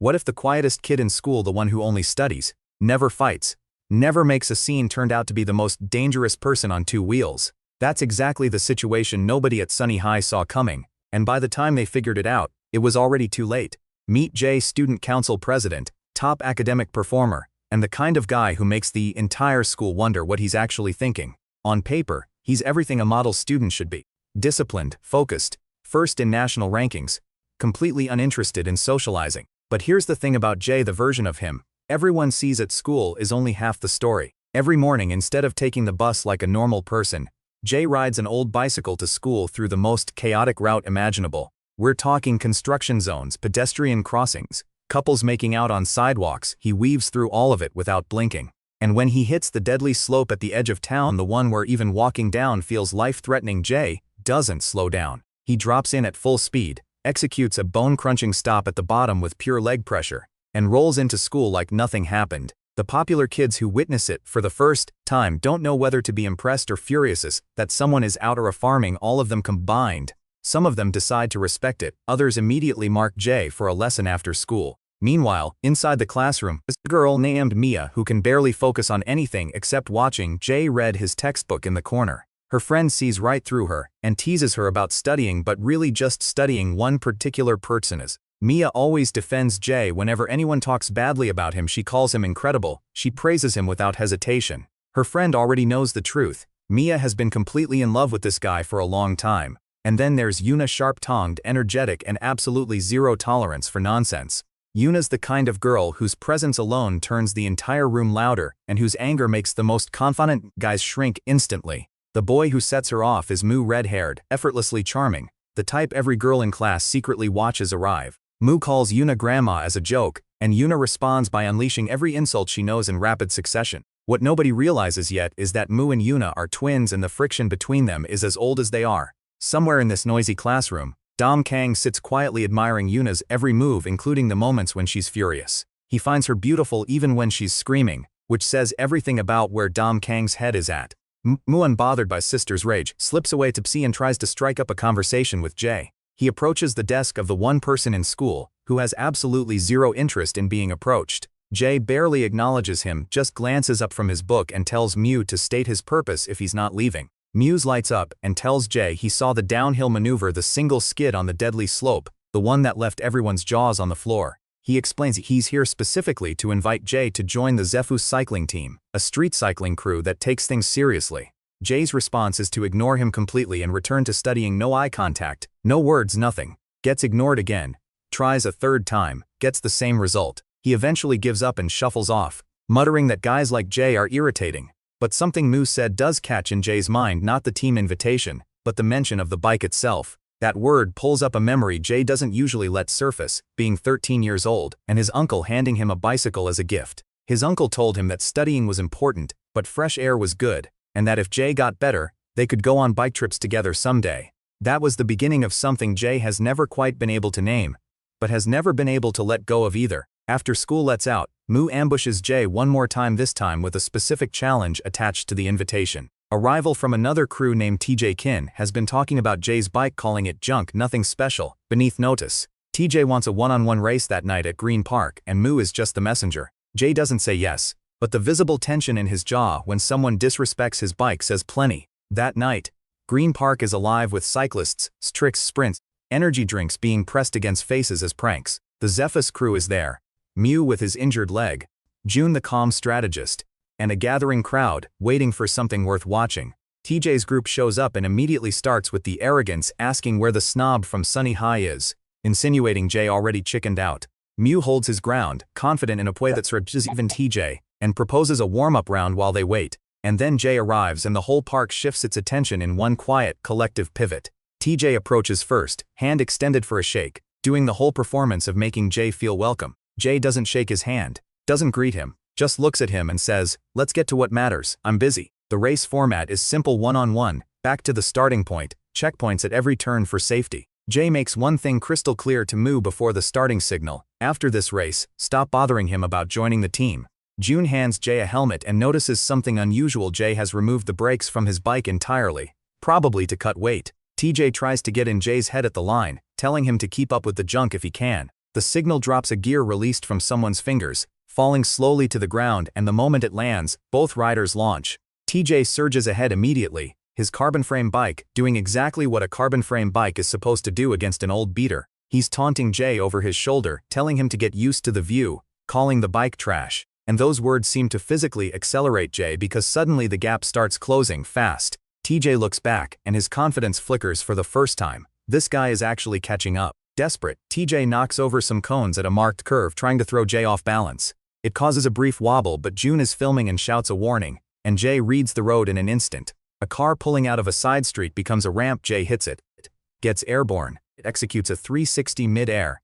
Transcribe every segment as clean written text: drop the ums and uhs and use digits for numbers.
What if the quietest kid in school, the one who only studies, never fights, never makes a scene, turned out to be the most dangerous person on two wheels? That's exactly the situation nobody at Sunny High saw coming, and by the time they figured it out, it was already too late. Meet Jay, student council president, top academic performer, and the kind of guy who makes the entire school wonder what he's actually thinking. On paper, he's everything a model student should be. Disciplined, focused, first in national rankings, completely uninterested in socializing. But here's the thing about Jay: the version of him everyone sees at school is only half the story. Every morning, instead of taking the bus like a normal person, Jay rides an old bicycle to school through the most chaotic route imaginable. We're talking construction zones, pedestrian crossings, couples making out on sidewalks. He weaves through all of it without blinking. And when he hits the deadly slope at the edge of town, the one where even walking down feels life-threatening, Jay doesn't slow down. He drops in at full speed, executes a bone-crunching stop at the bottom with pure leg pressure, and rolls into school like nothing happened. The popular kids who witness it for the first time don't know whether to be impressed or furious that someone is out or affirming all of them combined. Some of them decide to respect it, others immediately mark Jay for a lesson after school. Meanwhile, inside the classroom, a girl named Mia, who can barely focus on anything except watching Jay read his textbook in the corner. Her friend sees right through her and teases her about studying, but really just studying one particular person. Mia always defends Jay whenever anyone talks badly about him. She calls him incredible. She praises him without hesitation. Her friend already knows the truth. Mia has been completely in love with this guy for a long time. And then there's Yuna, sharp-tongued, energetic, and absolutely zero tolerance for nonsense. Yuna's the kind of girl whose presence alone turns the entire room louder and whose anger makes the most confident guys shrink instantly. The boy who sets her off is Moo, red-haired, effortlessly charming, the type every girl in class secretly watches arrive. Moo calls Yuna grandma as a joke, and Yuna responds by unleashing every insult she knows in rapid succession. What nobody realizes yet is that Moo and Yuna are twins, and the friction between them is as old as they are. Somewhere in this noisy classroom, Dom Kang sits quietly admiring Yuna's every move, including the moments when she's furious. He finds her beautiful even when she's screaming, which says everything about where Dom Kang's head is at. Moo, unbothered by sister's rage, slips away to pee and tries to strike up a conversation with Jay. He approaches the desk of the one person in school who has absolutely zero interest in being approached. Jay barely acknowledges him, just glances up from his book and tells Mew to state his purpose if he's not leaving. Muse lights up and tells Jay he saw the downhill maneuver, the single skid on the deadly slope, the one that left everyone's jaws on the floor. He explains he's here specifically to invite Jay to join the Zephus cycling team, a street cycling crew that takes things seriously. Jay's response is to ignore him completely and return to studying. No eye contact, no words, nothing. Gets ignored again. Tries a third time, gets the same result. He eventually gives up and shuffles off, muttering that guys like Jay are irritating. But something Moo said does catch in Jay's mind, not the team invitation, but the mention of the bike itself. That word pulls up a memory Jay doesn't usually let surface, being 13 years old, and his uncle handing him a bicycle as a gift. His uncle told him that studying was important, but fresh air was good, and that if Jay got better, they could go on bike trips together someday. That was the beginning of something Jay has never quite been able to name, but has never been able to let go of either. After school lets out, Moo ambushes Jay one more time, this time with a specific challenge attached to the invitation. A rival from another crew named TJ Kin has been talking about Jay's bike, calling it junk, nothing special, beneath notice. TJ wants a one-on-one race that night at Green Park, and Moo is just the messenger. Jay doesn't say yes, but the visible tension in his jaw when someone disrespects his bike says plenty. That night, Green Park is alive with cyclists, tricks, sprints, energy drinks being pressed against faces as pranks. The Zephus crew is there. Mew with his injured leg, June the calm strategist, and a gathering crowd waiting for something worth watching. TJ's group shows up and immediately starts with the arrogance, asking where the snob from Sunny High is, insinuating Jay already chickened out. Mew holds his ground, confident in a way that surges even TJ, and proposes a warm-up round while they wait. And then Jay arrives and the whole park shifts its attention in one quiet, collective pivot. TJ approaches first, hand extended for a shake, doing the whole performance of making Jay feel welcome. Jay doesn't shake his hand, doesn't greet him, just looks at him and says, "Let's get to what matters, I'm busy." The race format is simple: one-on-one, back to the starting point, checkpoints at every turn for safety. Jay makes one thing crystal clear to Moo before the starting signal: after this race, stop bothering him about joining the team. June hands Jay a helmet and notices something unusual. Jay has removed the brakes from his bike entirely, probably to cut weight. TJ tries to get in Jay's head at the line, telling him to keep up with the junk if he can. The signal drops a gear released from someone's fingers, falling slowly to the ground, and the moment it lands, both riders launch. TJ surges ahead immediately, his carbon frame bike doing exactly what a carbon frame bike is supposed to do against an old beater. He's taunting Jay over his shoulder, telling him to get used to the view, calling the bike trash. And those words seem to physically accelerate Jay because suddenly the gap starts closing fast. TJ looks back, and his confidence flickers for the first time. This guy is actually catching up. Desperate, TJ knocks over some cones at a marked curve, trying to throw Jay off balance. It causes a brief wobble, but June is filming and shouts a warning, and Jay reads the road in an instant. A car pulling out of a side street becomes a ramp. Jay hits it. It gets airborne. It executes a 360 mid-air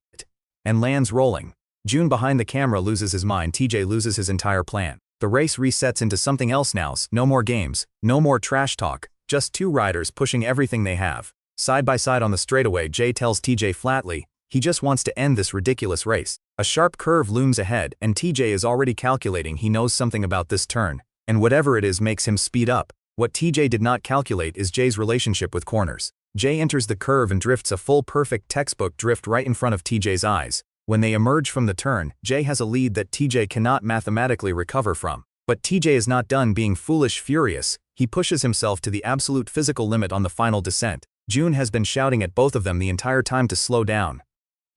and lands rolling. June behind the camera loses his mind. TJ loses his entire plan. The race resets into something else now. No more games, no more trash talk, just two riders pushing everything they have. Side by side on the straightaway, Jay tells TJ flatly, he just wants to end this ridiculous race. A sharp curve looms ahead, and TJ is already calculating. He knows something about this turn, and whatever it is makes him speed up. What TJ did not calculate is Jay's relationship with corners. Jay enters the curve and drifts a full perfect textbook drift right in front of TJ's eyes. When they emerge from the turn, Jay has a lead that TJ cannot mathematically recover from. But TJ is not done being foolish furious. He pushes himself to the absolute physical limit on the final descent. June has been shouting at both of them the entire time to slow down.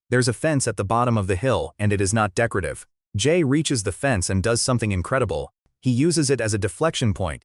There's a fence at the bottom of the hill, and it is not decorative. Jay reaches the fence and does something incredible. He uses it as a deflection point,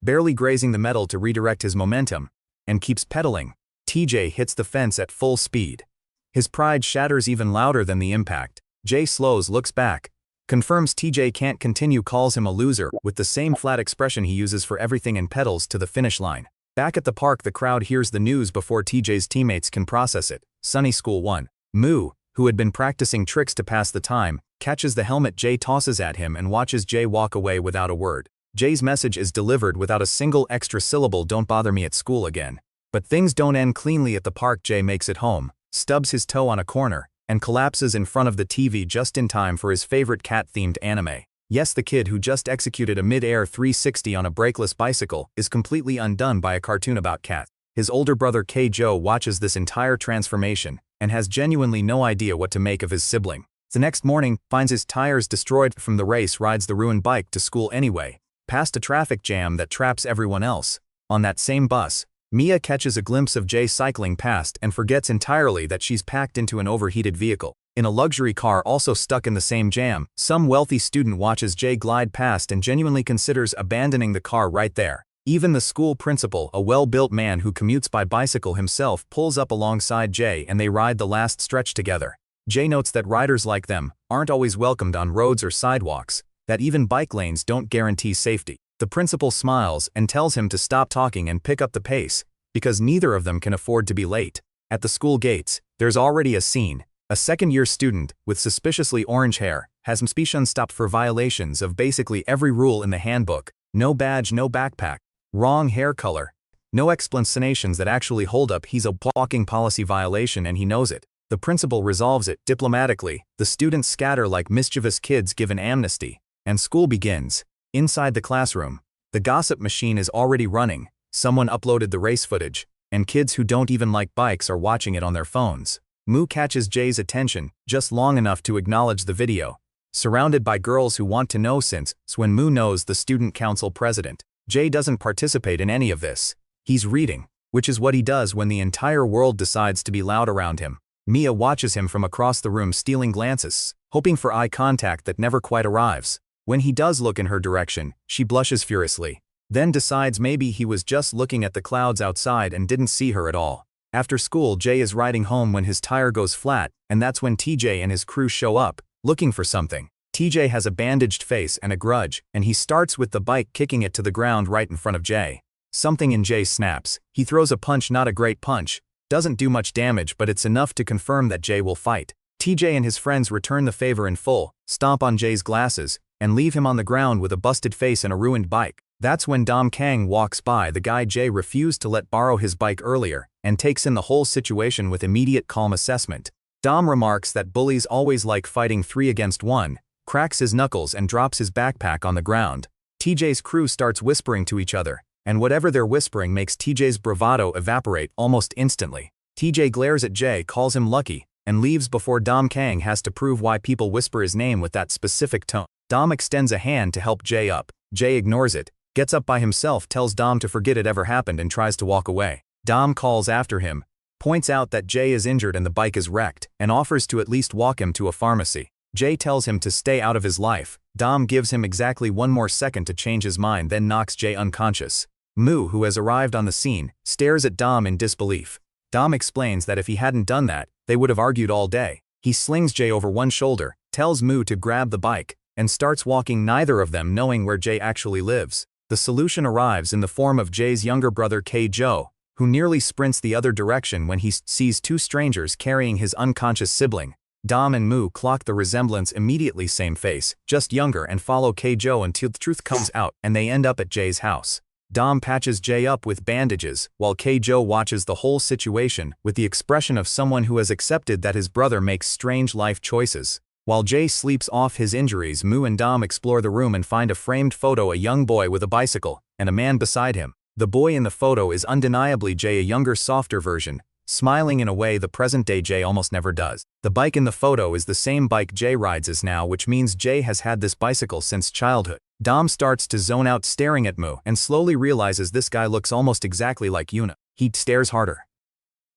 barely grazing the metal to redirect his momentum, and keeps pedaling. TJ hits the fence at full speed. His pride shatters even louder than the impact. Jay slows, looks back, confirms TJ can't continue, calls him a loser, with the same flat expression he uses for everything, and pedals to the finish line. Back at the park, the crowd hears the news before TJ's teammates can process it. Sunny School 1. Moo, who had been practicing tricks to pass the time, catches the helmet Jay tosses at him and watches Jay walk away without a word. Jay's message is delivered without a single extra syllable: don't bother me at school again. But things don't end cleanly at the park. Jay makes it home, stubs his toe on a corner, and collapses in front of the TV just in time for his favorite cat-themed anime. Yes, the kid who just executed a mid-air 360 on a brakeless bicycle is completely undone by a cartoon about cats. His older brother K-Joe watches this entire transformation and has genuinely no idea what to make of his sibling. The next morning, finds his tires destroyed from the race, rides the ruined bike to school anyway, past a traffic jam that traps everyone else. On that same bus, Mia catches a glimpse of Jay cycling past and forgets entirely that she's packed into an overheated vehicle. In a luxury car also stuck in the same jam, some wealthy student watches Jay glide past and genuinely considers abandoning the car right there. Even the school principal, a well-built man who commutes by bicycle himself, pulls up alongside Jay and they ride the last stretch together. Jay notes that riders like them aren't always welcomed on roads or sidewalks, that even bike lanes don't guarantee safety. The principal smiles and tells him to stop talking and pick up the pace, because neither of them can afford to be late. At the school gates, there's already a scene. A second-year student, with suspiciously orange hair, has suspicion stopped for violations of basically every rule in the handbook. No badge, no backpack, wrong hair color, no explanations that actually hold up. He's a walking policy violation and he knows it. The principal resolves it diplomatically. The students scatter like mischievous kids given amnesty, and school begins. Inside the classroom, the gossip machine is already running. Someone uploaded the race footage, and kids who don't even like bikes are watching it on their phones. Moo catches Jay's attention just long enough to acknowledge the video, surrounded by girls who want to know. Since when Moo knows the student council president, Jay doesn't participate in any of this. He's reading, which is what he does when the entire world decides to be loud around him. Mia watches him from across the room, stealing glances, hoping for eye contact that never quite arrives. When he does look in her direction, she blushes furiously, then decides maybe he was just looking at the clouds outside and didn't see her at all. After school, Jay is riding home when his tire goes flat, and that's when TJ and his crew show up, looking for something. TJ has a bandaged face and a grudge, and he starts with the bike, kicking it to the ground right in front of Jay. Something in Jay snaps. He throws a punch, not a great punch. Doesn't do much damage, but it's enough to confirm that Jay will fight. TJ and his friends return the favor in full, stomp on Jay's glasses, and leave him on the ground with a busted face and a ruined bike. That's when Dom Kang walks by, the guy Jay refused to let borrow his bike earlier, and takes in the whole situation with immediate calm assessment. Dom remarks that bullies always like fighting 3 against 1, cracks his knuckles and drops his backpack on the ground. TJ's crew starts whispering to each other, and whatever they're whispering makes TJ's bravado evaporate almost instantly. TJ glares at Jay, calls him lucky, and leaves before Dom Kang has to prove why people whisper his name with that specific tone. Dom extends a hand to help Jae up. Jae ignores it, gets up by himself, tells Dom to forget it ever happened and tries to walk away. Dom calls after him, points out that Jae is injured and the bike is wrecked, and offers to at least walk him to a pharmacy. Jae tells him to stay out of his life. Dom gives him exactly 1 more second to change his mind, then knocks Jae unconscious. Moo, who has arrived on the scene, stares at Dom in disbelief. Dom explains that if he hadn't done that, they would have argued all day. He slings Jae over one shoulder, tells Moo to grab the bike, and starts walking, neither of them knowing where Jae actually lives. The solution arrives in the form of Jae's younger brother K-Jo, who nearly sprints the other direction when he sees 2 strangers carrying his unconscious sibling. Dom and Moo clock the resemblance immediately, same face, just younger, and follow K-Jo until the truth comes out and they end up at Jae's house. Dom patches Jae up with bandages, while K-Jo watches the whole situation with the expression of someone who has accepted that his brother makes strange life choices. While Jae sleeps off his injuries, Moo and Dom explore the room and find a framed photo, a young boy with a bicycle, and a man beside him. The boy in the photo is undeniably Jae, a younger, softer version, smiling in a way the present-day Jae almost never does. The bike in the photo is the same bike Jae rides as now, which means Jae has had this bicycle since childhood. Dom starts to zone out staring at Moo and slowly realizes this guy looks almost exactly like Yuna. He stares harder.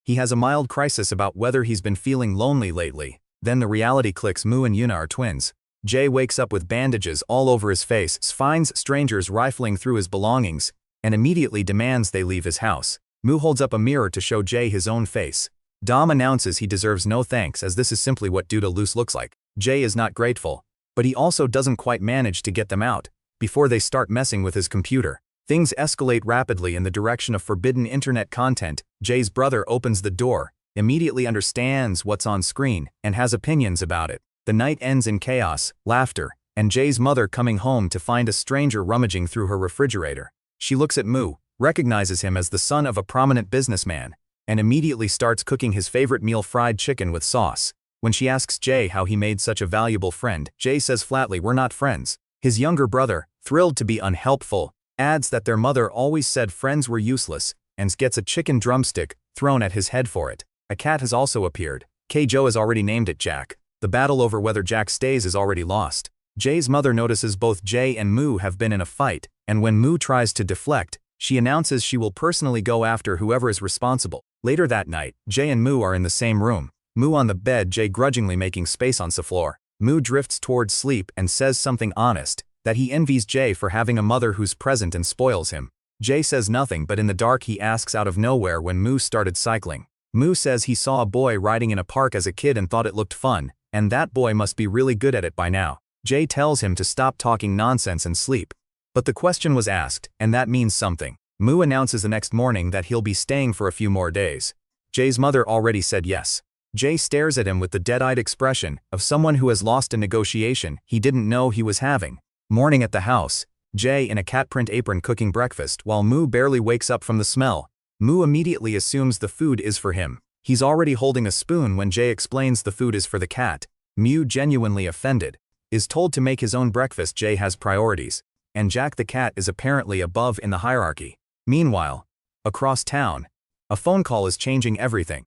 He has a mild crisis about whether he's been feeling lonely lately. Then the reality clicks: Moo and Yuna are twins. Jae wakes up with bandages all over his face, finds strangers rifling through his belongings, and immediately demands they leave his house. Moo holds up a mirror to show Jae his own face. Dom announces he deserves no thanks, as this is simply what Duda Loose looks like. Jae is not grateful, but he also doesn't quite manage to get them out before they start messing with his computer. Things escalate rapidly in the direction of forbidden internet content. Jae's brother opens the door, immediately understands what's on screen, and has opinions about it. The night ends in chaos, laughter, and Jae's mother coming home to find a stranger rummaging through her refrigerator. She looks at Moo, recognizes him as the son of a prominent businessman, and immediately starts cooking his favorite meal, fried chicken with sauce. When she asks Jae how he made such a valuable friend, Jae says flatly, "We're not friends." His younger brother, thrilled to be unhelpful, adds that their mother always said friends were useless, and gets a chicken drumstick thrown at his head for it. A cat has also appeared. K-Jo has already named it Jack. The battle over whether Jack stays is already lost. Jae's mother notices both Jae and Moo have been in a fight, and when Moo tries to deflect, she announces she will personally go after whoever is responsible. Later that night, Jae and Moo are in the same room. Moo on the bed, Jae grudgingly making space on the floor. Moo drifts towards sleep and says something honest, that he envies Jae for having a mother who's present and spoils him. Jae says nothing, but in the dark he asks out of nowhere when Moo started cycling. Moo says he saw a boy riding in a park as a kid and thought it looked fun, and that boy must be really good at it by now. Jae tells him to stop talking nonsense and sleep. But the question was asked, and that means something. Moo announces the next morning that he'll be staying for a few more days. Jae's mother already said yes. Jae stares at him with the dead-eyed expression of someone who has lost a negotiation he didn't know he was having. Morning at the house, Jae in a cat print apron cooking breakfast while Moo barely wakes up from the smell. Moo immediately assumes the food is for him. He's already holding a spoon when Jae explains the food is for the cat. Moo, genuinely offended, is told to make his own breakfast. Jae has priorities, and Jack the cat is apparently above in the hierarchy. Meanwhile, across town, a phone call is changing everything.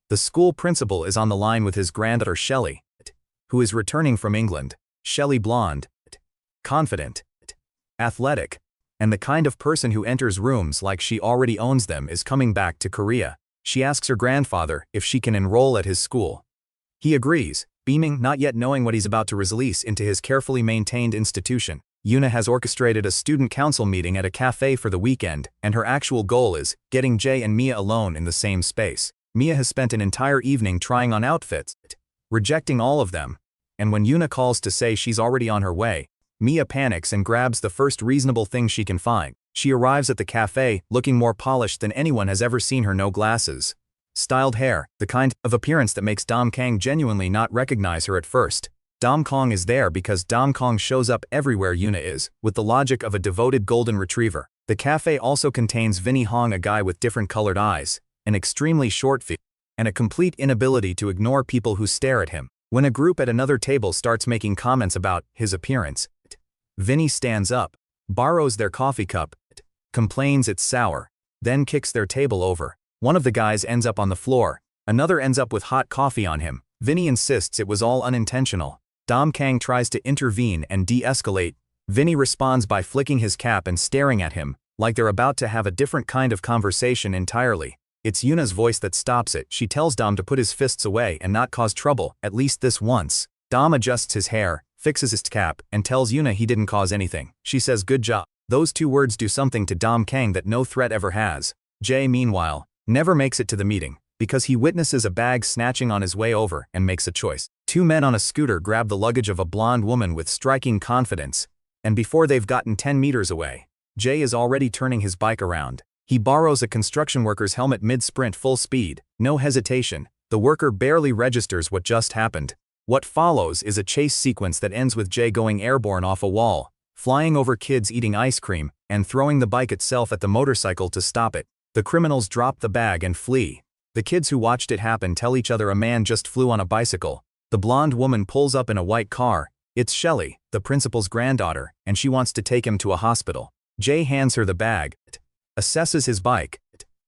The school principal is on the line with his granddaughter Shelley, who is returning from England. Shelley, blonde, confident, athletic, and the kind of person who enters rooms like she already owns them, is coming back to Korea. She asks her grandfather if she can enroll at his school. He agrees, beaming, not yet knowing what he's about to release into his carefully maintained institution. Yuna has orchestrated a student council meeting at a cafe for the weekend, and her actual goal is getting Jae and Mia alone in the same space. Mia has spent an entire evening trying on outfits, rejecting all of them, and when Yuna calls to say she's already on her way, Mia panics and grabs the first reasonable thing she can find. She arrives at the cafe, looking more polished than anyone has ever seen her. No glasses, styled hair, the kind of appearance that makes Dom Kang genuinely not recognize her at first. Dom Kong is there because Dom Kong shows up everywhere Yuna is, with the logic of a devoted golden retriever. The cafe also contains Vinny Hong, a guy with different colored eyes, an extremely short feet, and a complete inability to ignore people who stare at him. When a group at another table starts making comments about his appearance, Vinny stands up, borrows their coffee cup, complains it's sour, then kicks their table over. One of the guys ends up on the floor, Another ends up with hot coffee on him. Vinny insists it was all unintentional. Dom Kang tries to intervene and de-escalate. Vinny responds by flicking his cap and staring at him, like they're about to have a different kind of conversation entirely. It's Yuna's voice that stops it. She tells Dom to put his fists away and not cause trouble, at least this once. Dom adjusts his hair, fixes his cap, and tells Yuna he didn't cause anything. She says good job. Those two words do something to Dom Kang that no threat ever has. Jay, meanwhile, never makes it to the meeting, because he witnesses a bag snatching on his way over and makes a choice. Two men on a scooter grab the luggage of a blonde woman with striking confidence, and before they've gotten 10 meters away, Jay is already turning his bike around. He borrows a construction worker's helmet mid-sprint full speed, no hesitation. The worker barely registers what just happened. What follows is a chase sequence that ends with Jay going airborne off a wall, flying over kids eating ice cream, and throwing the bike itself at the motorcycle to stop it. The criminals drop the bag and flee. The kids who watched it happen tell each other a man just flew on a bicycle. The blonde woman pulls up in a white car. It's Shelley, the principal's granddaughter, and she wants to take him to a hospital. Jay hands her the bag, assesses his bike,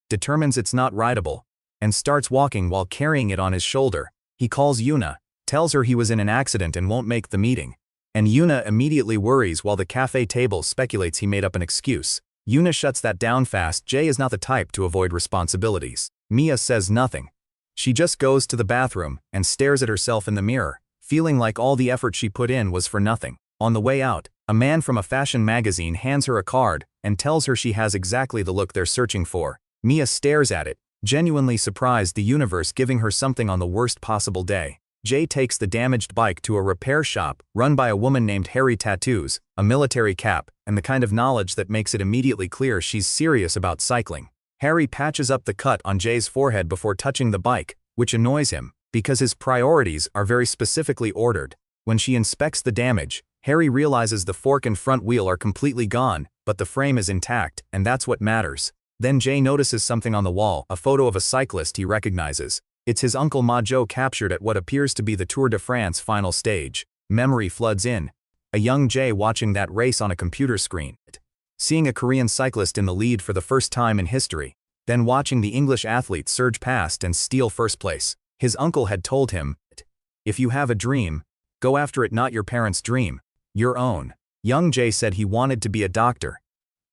determines it's not rideable, and starts walking while carrying it on his shoulder. He calls Yuna, tells her he was in an accident and won't make the meeting. And Yuna immediately worries while the cafe table speculates he made up an excuse. Yuna shuts that down fast. Jay is not the type to avoid responsibilities. Mia says nothing. She just goes to the bathroom and stares at herself in the mirror, feeling like all the effort she put in was for nothing. On the way out, a man from a fashion magazine hands her a card and tells her she has exactly the look they're searching for. Mia stares at it, genuinely surprised the universe giving her something on the worst possible day. Jay takes the damaged bike to a repair shop run by a woman named Harry Tattoos, a military cap, and the kind of knowledge that makes it immediately clear she's serious about cycling. Harry patches up the cut on Jay's forehead before touching the bike, which annoys him, because his priorities are very specifically ordered. When she inspects the damage, Harry realizes the fork and front wheel are completely gone, but the frame is intact, and that's what matters. Then Jay notices something on the wall, a photo of a cyclist he recognizes. It's his uncle Ma Zhou captured at what appears to be the Tour de France final stage. Memory floods in. A young Jay watching that race on a computer screen. Seeing a Korean cyclist in the lead for the first time in history. Then watching the English athlete surge past and steal first place. His uncle had told him, if you have a dream, go after it, not your parents' dream, your own. Young Jay said he wanted to be a doctor.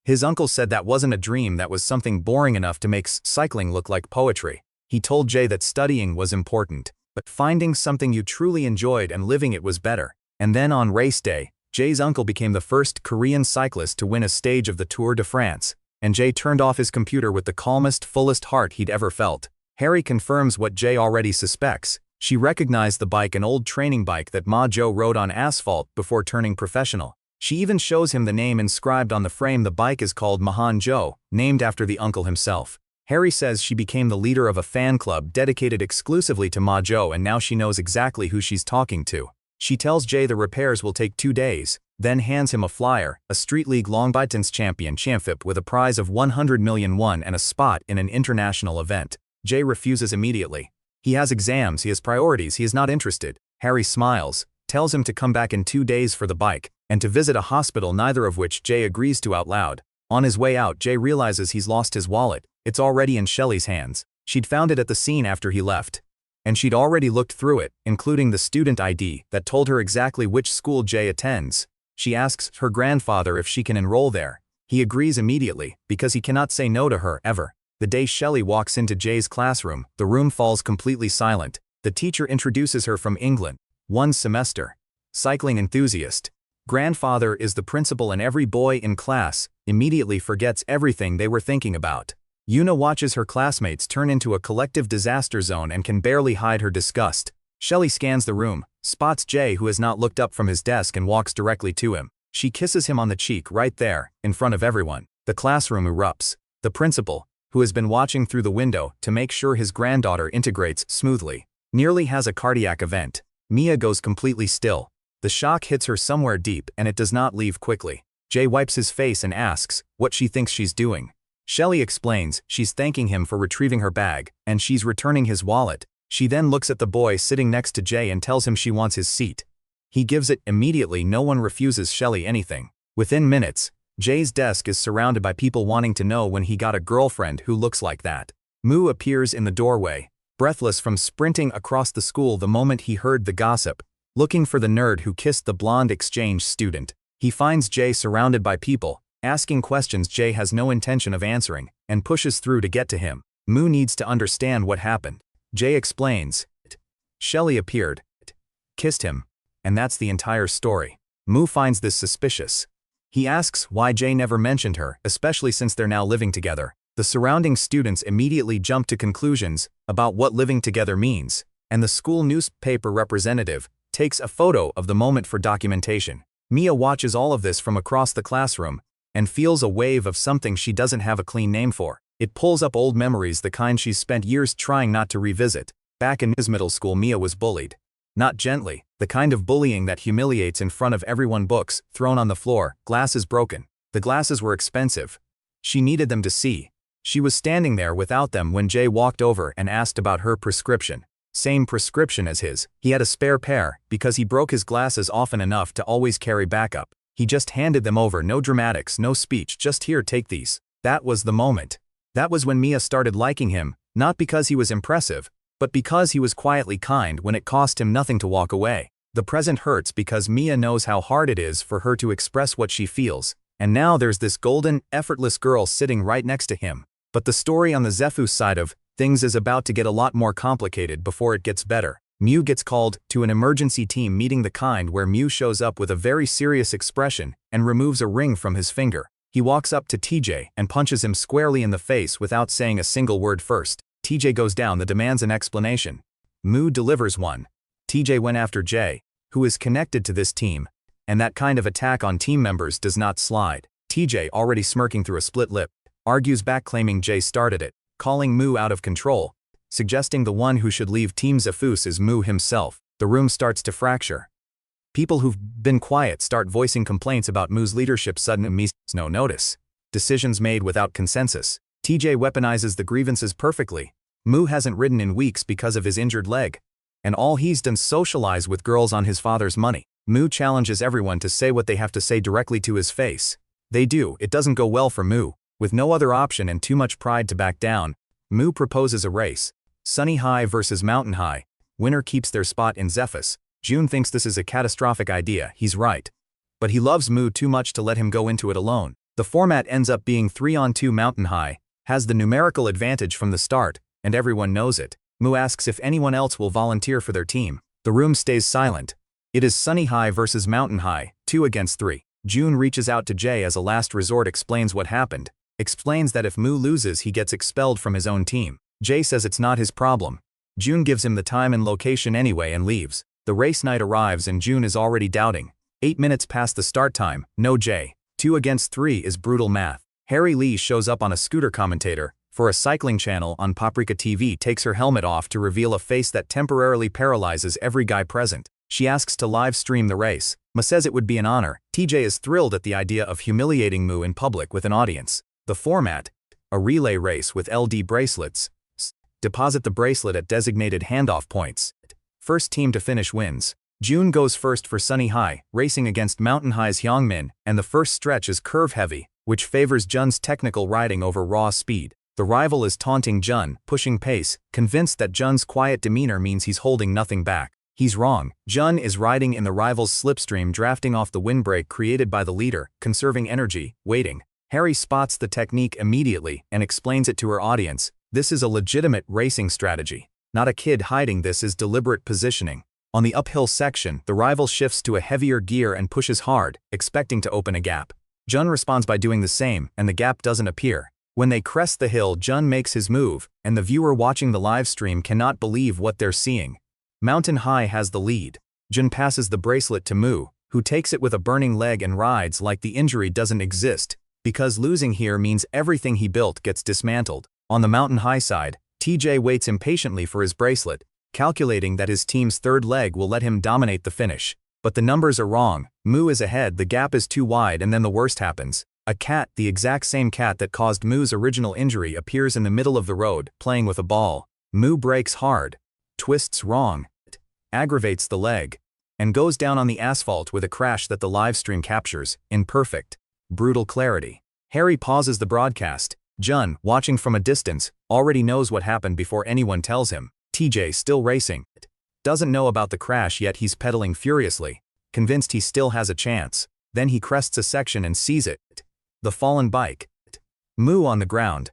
His uncle said that wasn't a dream, that was something boring enough to make cycling look like poetry. He told Jay that studying was important, but finding something you truly enjoyed and living it was better. And then on race day, Jay's uncle became the first Korean cyclist to win a stage of the Tour de France, and Jay turned off his computer with the calmest, fullest heart he'd ever felt. Harry confirms what Jay already suspects. She recognized the bike, an old training bike that Ma Zhou rode on asphalt before turning professional. She even shows him the name inscribed on the frame. The bike is called Mahan Zhou, named after the uncle himself. Harry says she became the leader of a fan club dedicated exclusively to Ma Zhou, and now she knows exactly who she's talking to. She tells Jay the repairs will take 2 days, then hands him a flyer, a Street League Longbitons championship with a prize of 100 million won and a spot in an international event. Jay refuses immediately. He has exams, he has priorities, he is not interested. Harry smiles, tells him to come back in 2 days for the bike, and to visit a hospital, neither of which Jay agrees to out loud. On his way out, Jay realizes he's lost his wallet. It's already in Shelley's hands. She'd found it at the scene after he left. And she'd already looked through it, including the student ID that told her exactly which school Jay attends. She asks her grandfather if she can enroll there. He agrees immediately, because he cannot say no to her, ever. The day Shelley walks into Jay's classroom, the room falls completely silent. The teacher introduces her from England. 1 semester. Cycling enthusiast. Grandfather is the principal, and every boy in class immediately forgets everything they were thinking about. Yuna watches her classmates turn into a collective disaster zone and can barely hide her disgust. Shelley scans the room, spots Jay, who has not looked up from his desk, and walks directly to him. She kisses him on the cheek right there, in front of everyone. The classroom erupts. The principal, who has been watching through the window to make sure his granddaughter integrates smoothly, nearly has a cardiac event. Mia goes completely still. The shock hits her somewhere deep, and it does not leave quickly. Jay wipes his face and asks what she thinks she's doing. Shelley explains she's thanking him for retrieving her bag, and she's returning his wallet. She then looks at the boy sitting next to Jay and tells him she wants his seat. He gives it immediately. No one refuses Shelley anything. Within minutes, Jay's desk is surrounded by people wanting to know when he got a girlfriend who looks like that. Moo appears in the doorway. breathless from sprinting across the school the moment he heard the gossip, looking for the nerd who kissed the blonde exchange student. He finds Jay surrounded by people, asking questions Jay has no intention of answering, and pushes through to get to him. Moo needs to understand what happened. Jay explains. Shelly appeared, kissed him, and that's the entire story. Moo finds this suspicious. He asks why Jay never mentioned her, especially since they're now living together. The surrounding students immediately jump to conclusions about what living together means, and the school newspaper representative takes a photo of the moment for documentation. Mia watches all of this from across the classroom and feels a wave of something she doesn't have a clean name for. It pulls up old memories, the kind she's spent years trying not to revisit. Back in middle school, Mia was bullied. Not gently, the kind of bullying that humiliates in front of everyone. Books thrown on the floor, glasses broken. The glasses were expensive. She needed them to see. She was standing there without them when Jay walked over and asked about her prescription. Same prescription as his. He had a spare pair because he broke his glasses often enough to always carry backup. He just handed them over, no dramatics, no speech, just here, take these. That was the moment. That was when Mia started liking him, not because he was impressive, but because he was quietly kind when it cost him nothing to walk away. The present hurts because Mia knows how hard it is for her to express what she feels, and now there's this golden, effortless girl sitting right next to him. But the story on the Zephyr side of things is about to get a lot more complicated before it gets better. Mew gets called to an emergency team meeting, the kind where Mew shows up with a very serious expression and removes a ring from his finger. He walks up to TJ and punches him squarely in the face without saying a single word first. TJ goes down, that demands an explanation. Mew delivers one. TJ went after Jay, who is connected to this team, and that kind of attack on team members does not slide. TJ, already smirking through a split lip, argues back, claiming Jay started it, calling Moo out of control, suggesting the one who should leave Team Zephus is Moo himself. The room starts to fracture. People who've been quiet start voicing complaints about Moo's leadership. Sudden means no notice. Decisions made without consensus. TJ weaponizes the grievances perfectly. Moo hasn't ridden in weeks because of his injured leg, and all he's done socialize with girls on his father's money. Moo challenges everyone to say what they have to say directly to his face. They do. It doesn't go well for Moo. With no other option and too much pride to back down, Moo proposes a race. Sunny High versus Mountain High. Winner keeps their spot in Zephus. June thinks this is a catastrophic idea. He's right. But he loves Moo too much to let him go into it alone. The format ends up being 3-on-2. Mountain High has the numerical advantage from the start, and everyone knows it. Moo asks if anyone else will volunteer for their team. The room stays silent. It is Sunny High versus Mountain High, 2 against 3. June reaches out to Jay as a last resort, explains what happened. Explains that if Moo loses, he gets expelled from his own team. Jay says it's not his problem. June gives him the time and location anyway and leaves. The race night arrives and June is already doubting. 8 minutes past the start time, no Jay. 2 against 3 is brutal math. Harry Lee shows up on a scooter commentator for a cycling channel on Paprika TV, takes her helmet off to reveal a face that temporarily paralyzes every guy present. She asks to live stream the race. Ma says it would be an honor. TJ is thrilled at the idea of humiliating Moo in public with an audience. The format, a relay race with LD bracelets. Deposit the bracelet at designated handoff points. First team to finish wins. June goes first for Sunny High, racing against Mountain High's Hyungmin, and the first stretch is curve heavy, which favors Jun's technical riding over raw speed. The rival is taunting Jun, pushing pace, convinced that Jun's quiet demeanor means he's holding nothing back. He's wrong. Jun is riding in the rival's slipstream, drafting off the windbreak created by the leader, conserving energy, waiting. Harry spots the technique immediately and explains it to her audience. This is a legitimate racing strategy. Not a kid hiding, this is deliberate positioning. On the uphill section, the rival shifts to a heavier gear and pushes hard, expecting to open a gap. Jun responds by doing the same, and the gap doesn't appear. When they crest the hill, Jun makes his move, and the viewer watching the live stream cannot believe what they're seeing. Mountain High has the lead. Jun passes the bracelet to Moo, who takes it with a burning leg and rides like the injury doesn't exist, because losing here means everything he built gets dismantled. On the Mountain High side, TJ waits impatiently for his bracelet, calculating that his team's third leg will let him dominate the finish. But the numbers are wrong. Moo is ahead, the gap is too wide, and then the worst happens. A cat, the exact same cat that caused Moo's original injury, appears in the middle of the road, playing with a ball. Moo brakes hard, twists wrong, aggravates the leg, and goes down on the asphalt with a crash that the livestream captures, in perfect, brutal clarity. Harry pauses the broadcast. Jun, watching from a distance, already knows what happened before anyone tells him. TJ still racing. Doesn't know about the crash yet, he's pedaling furiously, convinced he still has a chance. Then he crests a section and sees it. The fallen bike. Moo on the ground.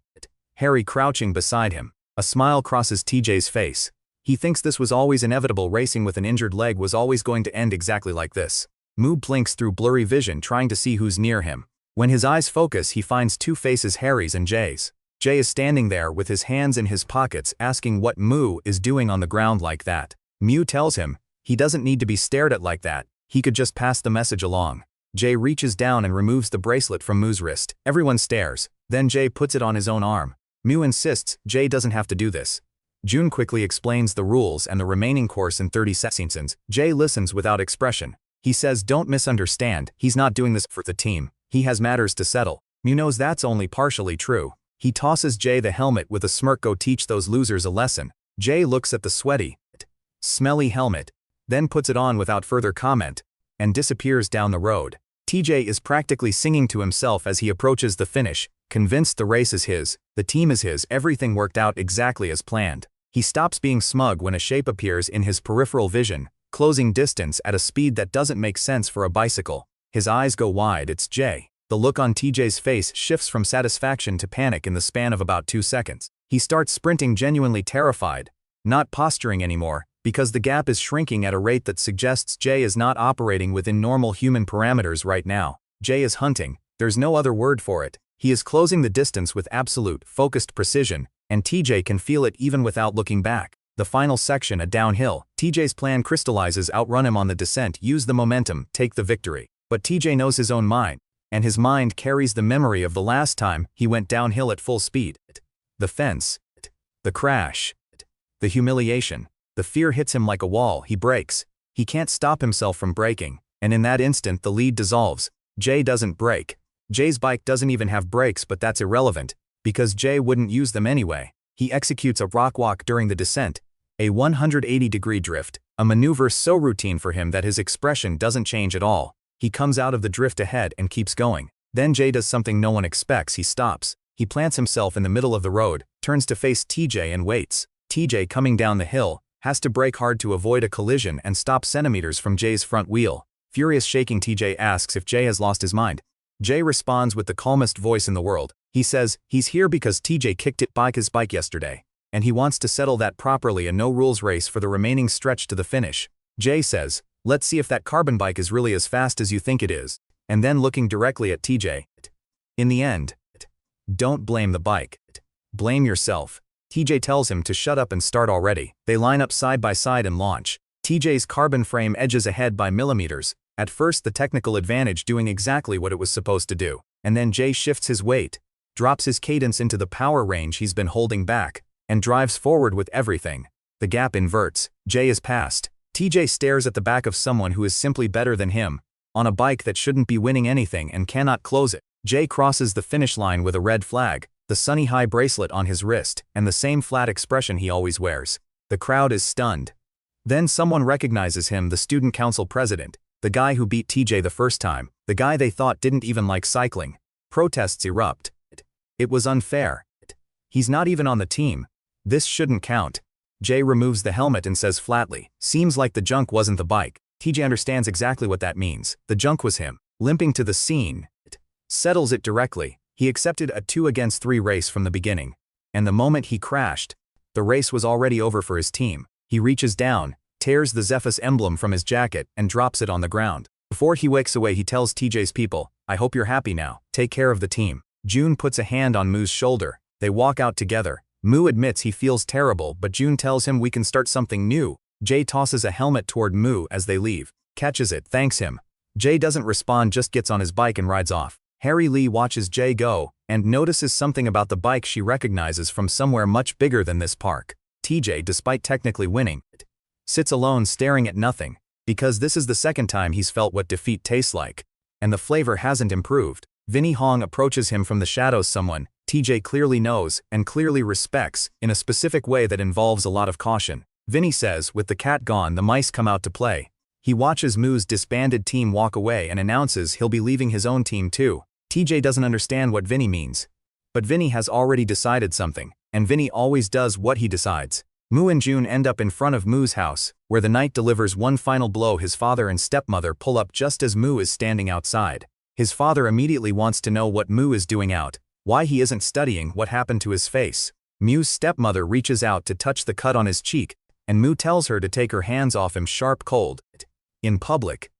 Harry crouching beside him. A smile crosses TJ's face. He thinks this was always inevitable, racing with an injured leg was always going to end exactly like this. Moo blinks through blurry vision trying to see who's near him. When his eyes focus, he finds two faces, Harry's and Jay's. Jay is standing there with his hands in his pockets asking what Moo is doing on the ground like that. Moo tells him he doesn't need to be stared at like that, he could just pass the message along. Jay reaches down and removes the bracelet from Moo's wrist. Everyone stares. Then Jay puts it on his own arm. Moo insists Jay doesn't have to do this. June quickly explains the rules and the remaining course in 30 seconds. Jay listens without expression. He says, don't misunderstand, he's not doing this for the team. He has matters to settle. Moo knows that's only partially true. He tosses Jay the helmet with a smirk. Go teach those losers a lesson. Jay looks at the sweaty, smelly helmet, then puts it on without further comment, and disappears down the road. TJ is practically singing to himself as he approaches the finish, convinced the race is his, the team is his, everything worked out exactly as planned. He stops being smug when a shape appears in his peripheral vision, closing distance at a speed that doesn't make sense for a bicycle. His eyes go wide. It's Jay. The look on TJ's face shifts from satisfaction to panic in the span of about 2 seconds. He starts sprinting, genuinely terrified, not posturing anymore, because the gap is shrinking at a rate that suggests Jay is not operating within normal human parameters right now. Jay is hunting. There's no other word for it. He is closing the distance with absolute, focused precision, and TJ can feel it even without looking back. The final section, a downhill. TJ's plan crystallizes: outrun him on the descent, use the momentum, take the victory. But TJ knows his own mind, and his mind carries the memory of the last time he went downhill at full speed. The fence, the crash, the humiliation. The fear hits him like a wall. He breaks. He can't stop himself from breaking, and in that instant the lead dissolves. Jay doesn't break. Jay's bike doesn't even have brakes, but that's irrelevant, because Jay wouldn't use them anyway. He executes a rock walk during the descent, a 180-degree drift, a maneuver so routine for him that his expression doesn't change at all. He comes out of the drift ahead and keeps going. Then Jay does something no one expects. He stops. He plants himself in the middle of the road, turns to face TJ and waits. TJ, coming down the hill, has to brake hard to avoid a collision and stop centimeters from Jay's front wheel. Furious shaking, TJ asks if Jay has lost his mind. Jay responds with the calmest voice in the world. He says he's here because TJ kicked his bike yesterday, and he wants to settle that properly, a no-rules race for the remaining stretch to the finish. Jay says, let's see if that carbon bike is really as fast as you think it is. And then looking directly at TJ. In the end, don't blame the bike. Blame yourself. TJ tells him to shut up and start already. They line up side by side and launch. TJ's carbon frame edges ahead by millimeters. At first the technical advantage doing exactly what it was supposed to do. And then Jay shifts his weight, drops his cadence into the power range he's been holding back, and drives forward with everything. The gap inverts. Jay is passed. TJ stares at the back of someone who is simply better than him, on a bike that shouldn't be winning anything and cannot close it. Jay crosses the finish line with a red flag, the Sunny High bracelet on his wrist, and the same flat expression he always wears. The crowd is stunned. Then someone recognizes him, the student council president, the guy who beat TJ the first time, the guy they thought didn't even like cycling. Protests erupt. It was unfair. He's not even on the team. This shouldn't count. Jay removes the helmet and says flatly, seems like the junk wasn't the bike. TJ understands exactly what that means. The junk was him. Limping to the scene, settles it directly. He accepted a 2-against-3 race from the beginning. And the moment he crashed, the race was already over for his team. He reaches down, tears the Zephyrus emblem from his jacket, and drops it on the ground. Before he wakes away, he tells TJ's people, I hope you're happy now. Take care of the team. June puts a hand on Moo's shoulder. They walk out together. Moo admits he feels terrible, but June tells him we can start something new. Jay tosses a helmet toward Moo as they leave, catches it, thanks him. Jay doesn't respond, just gets on his bike and rides off. Harry Lee watches Jay go, and notices something about the bike she recognizes from somewhere much bigger than this park. TJ, despite technically winning, sits alone staring at nothing, because this is the second time he's felt what defeat tastes like, and the flavor hasn't improved. Vinny Hong approaches him from the shadows, someone TJ clearly knows and clearly respects, in a specific way that involves a lot of caution. Vinny says, with the cat gone, the mice come out to play. He watches Moo's disbanded team walk away and announces he'll be leaving his own team too. TJ doesn't understand what Vinny means. But Vinny has already decided something, and Vinny always does what he decides. Moo and June end up in front of Moo's house, where the knight delivers one final blow. His father and stepmother pull up just as Moo is standing outside. His father immediately wants to know what Moo is doing out, why he isn't studying, what happened to his face. Moo's stepmother reaches out to touch the cut on his cheek, and Moo tells her to take her hands off him. Sharp cold. In public.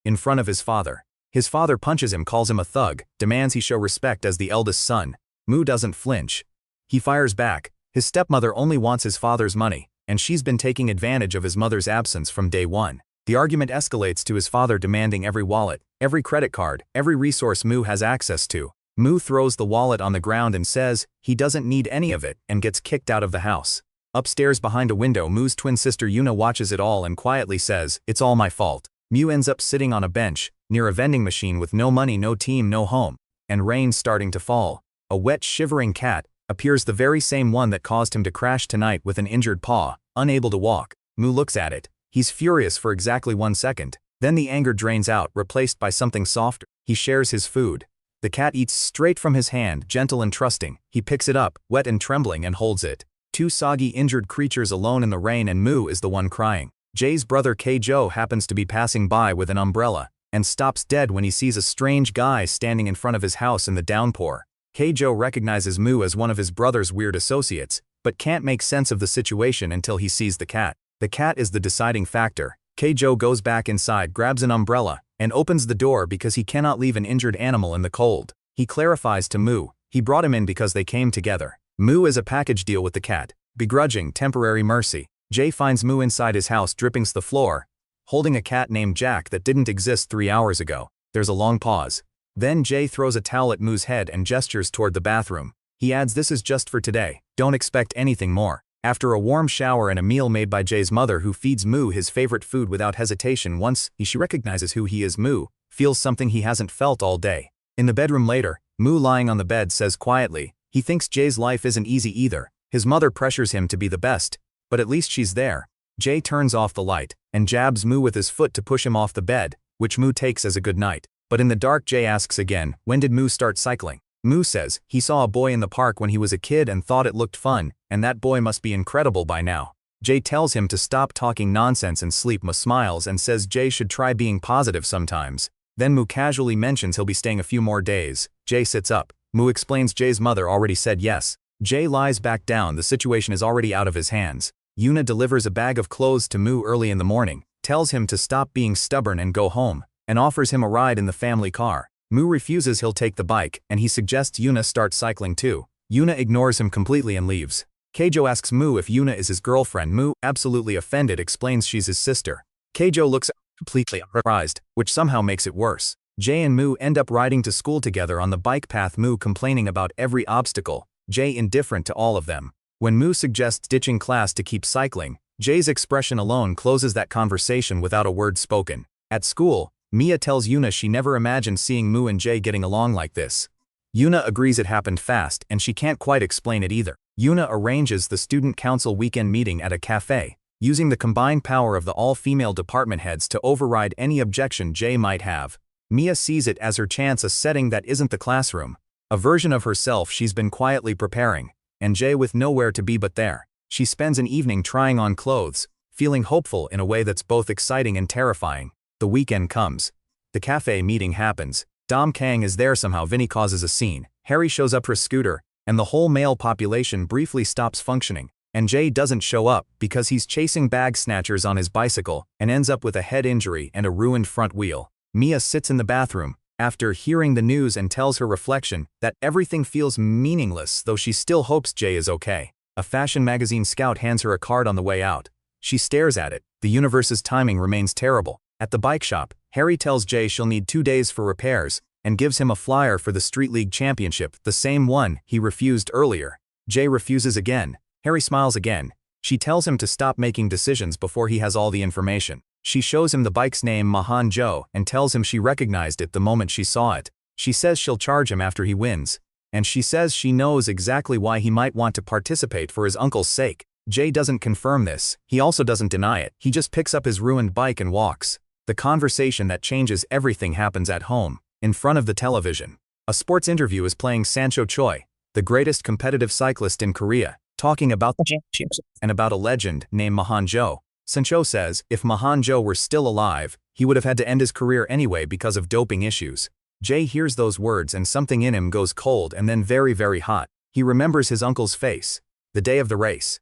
In front of his father. His father punches him, calls him a thug, demands he show respect as the eldest son. Moo doesn't flinch. He fires back. His stepmother only wants his father's money, and she's been taking advantage of his mother's absence from day one. The argument escalates to his father demanding every wallet, every credit card, every resource Moo has access to. Moo throws the wallet on the ground and says he doesn't need any of it and gets kicked out of the house. Upstairs behind a window, Moo's twin sister Yuna watches it all and quietly says, "It's all my fault." Moo ends up sitting on a bench, near a vending machine with no money, no team, no home, and rain starting to fall. A wet, shivering cat appears, the very same one that caused him to crash tonight with an injured paw, unable to walk. Moo looks at it. He's furious for exactly 1 second. Then the anger drains out, replaced by something softer. He shares his food. The cat eats straight from his hand, gentle and trusting. He picks it up, wet and trembling, and holds it. Two soggy, injured creatures alone in the rain, and Moo is the one crying. Jay's brother K-Jo happens to be passing by with an umbrella, and stops dead when he sees a strange guy standing in front of his house in the downpour. K-Jo recognizes Moo as one of his brother's weird associates, but can't make sense of the situation until he sees the cat. The cat is the deciding factor. K-Jo goes back inside, grabs an umbrella, and opens the door because he cannot leave an injured animal in the cold. He clarifies to Moo he brought him in because they came together. Moo is a package deal with the cat. Begrudging temporary mercy. Jay finds Moo inside his house, dripping to the floor, holding a cat named Jack that didn't exist 3 hours ago. There's a long pause. Then Jay throws a towel at Moo's head and gestures toward the bathroom. He adds, "This is just for today. Don't expect anything more." After a warm shower and a meal made by Jay's mother, who feeds Moo his favorite food without hesitation once she recognizes who he is, Moo feels something he hasn't felt all day. In the bedroom later, Moo, lying on the bed, says quietly he thinks Jay's life isn't easy either. His mother pressures him to be the best, but at least she's there. Jay turns off the light and jabs Moo with his foot to push him off the bed, which Moo takes as a good night. But in the dark, Jay asks again, when did Moo start cycling? Moo says he saw a boy in the park when he was a kid and thought it looked fun, and that boy must be incredible by now. Jay tells him to stop talking nonsense and sleep. Moo smiles and says Jay should try being positive sometimes. Then Moo casually mentions he'll be staying a few more days. Jay sits up. Moo explains Jay's mother already said yes. Jay lies back down. The situation is already out of his hands. Yuna delivers a bag of clothes to Moo early in the morning, tells him to stop being stubborn and go home, and offers him a ride in the family car. Moo refuses. He'll take the bike, and he suggests Yuna start cycling too. Yuna ignores him completely and leaves. K-Jo asks Moo if Yuna is his girlfriend. Moo, absolutely offended, explains she's his sister. K-Jo looks completely surprised, which somehow makes it worse. Jay and Moo end up riding to school together on the bike path, Moo complaining about every obstacle, Jay indifferent to all of them. When Moo suggests ditching class to keep cycling, Jay's expression alone closes that conversation without a word spoken. At school, Mia tells Yuna she never imagined seeing Moo and Jay getting along like this. Yuna agrees it happened fast, and she can't quite explain it either. Yuna arranges the student council weekend meeting at a cafe, using the combined power of the all-female department heads to override any objection Jay might have. Mia sees it as her chance, a setting that isn't the classroom, a version of herself she's been quietly preparing, and Jay with nowhere to be but there. She spends an evening trying on clothes, feeling hopeful in a way that's both exciting and terrifying. The weekend comes. The cafe meeting happens. Dom Kang is there somehow. Vinny causes a scene. Harry shows up for a scooter, and the whole male population briefly stops functioning. And Jay doesn't show up because he's chasing bag snatchers on his bicycle and ends up with a head injury and a ruined front wheel. Mia sits in the bathroom after hearing the news and tells her reflection that everything feels meaningless, though she still hopes Jay is okay. A fashion magazine scout hands her a card on the way out. She stares at it. The universe's timing remains terrible. At the bike shop, Harry tells Jay she'll need 2 days for repairs and gives him a flyer for the Street League Championship, the same one he refused earlier. Jay refuses again. Harry smiles again. She tells him to stop making decisions before he has all the information. She shows him the bike's name, Mahan Jo, and tells him she recognized it the moment she saw it. She says she'll charge him after he wins. And she says she knows exactly why he might want to participate for his uncle's sake. Jay doesn't confirm this. He also doesn't deny it. He just picks up his ruined bike and walks. The conversation that changes everything happens at home, in front of the television. A sports interview is playing. Sancho Choi, the greatest competitive cyclist in Korea, talking about the championships and about a legend named Manhwa. Sancho says if Manhwa were still alive, he would have had to end his career anyway because of doping issues. Jay hears those words and something in him goes cold and then very, very hot. He remembers his uncle's face. The day of the race.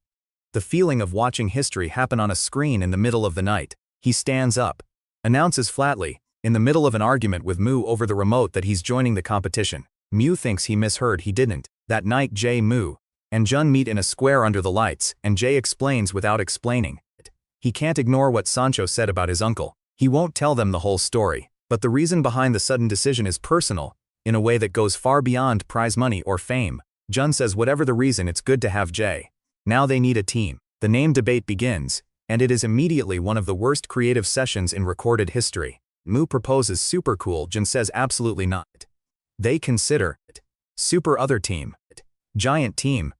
The feeling of watching history happen on a screen in the middle of the night. He stands up. Announces flatly, in the middle of an argument with Mu over the remote, that he's joining the competition. Mu thinks he misheard. He didn't. That night Jay, Mu, and Jun meet in a square under the lights, and Jay explains without explaining. He can't ignore what Sancho said about his uncle. He won't tell them the whole story, but the reason behind the sudden decision is personal, in a way that goes far beyond prize money or fame. Jun says whatever the reason, it's good to have Jay. Now they need a team. The name debate begins, and it is immediately one of the worst creative sessions in recorded history. Mu proposes super cool. Jun says absolutely not. They consider it. Super other team. Giant team.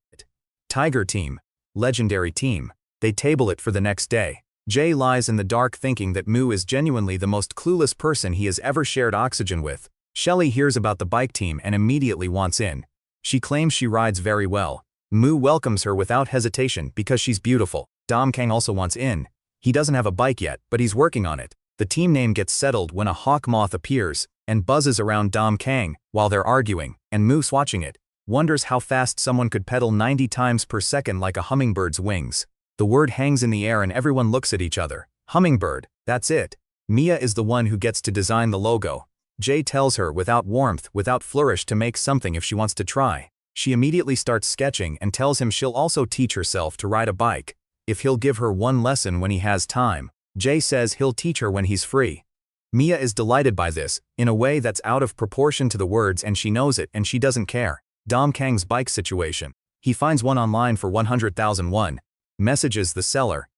Tiger team. Legendary team. They table it for the next day. Jay lies in the dark thinking that Mu is genuinely the most clueless person he has ever shared oxygen with. Shelly hears about the bike team and immediately wants in. She claims she rides very well. Mu welcomes her without hesitation because she's beautiful. Dom Kang also wants in. He doesn't have a bike yet, but he's working on it. The team name gets settled when a hawk moth appears and buzzes around Dom Kang while they're arguing, and Moose, watching it, wonders how fast someone could pedal 90 times per second like a hummingbird's wings. The word hangs in the air and everyone looks at each other. Hummingbird, that's it. Mia is the one who gets to design the logo. Jay tells her without warmth, without flourish, to make something if she wants to try. She immediately starts sketching and tells him she'll also teach herself to ride a bike, if he'll give her one lesson when he has time. Jay says he'll teach her when he's free. Mia is delighted by this, in a way that's out of proportion to the words, and she knows it and she doesn't care. Dom Kang's bike situation. He finds one online for 100,000 won, messages the seller,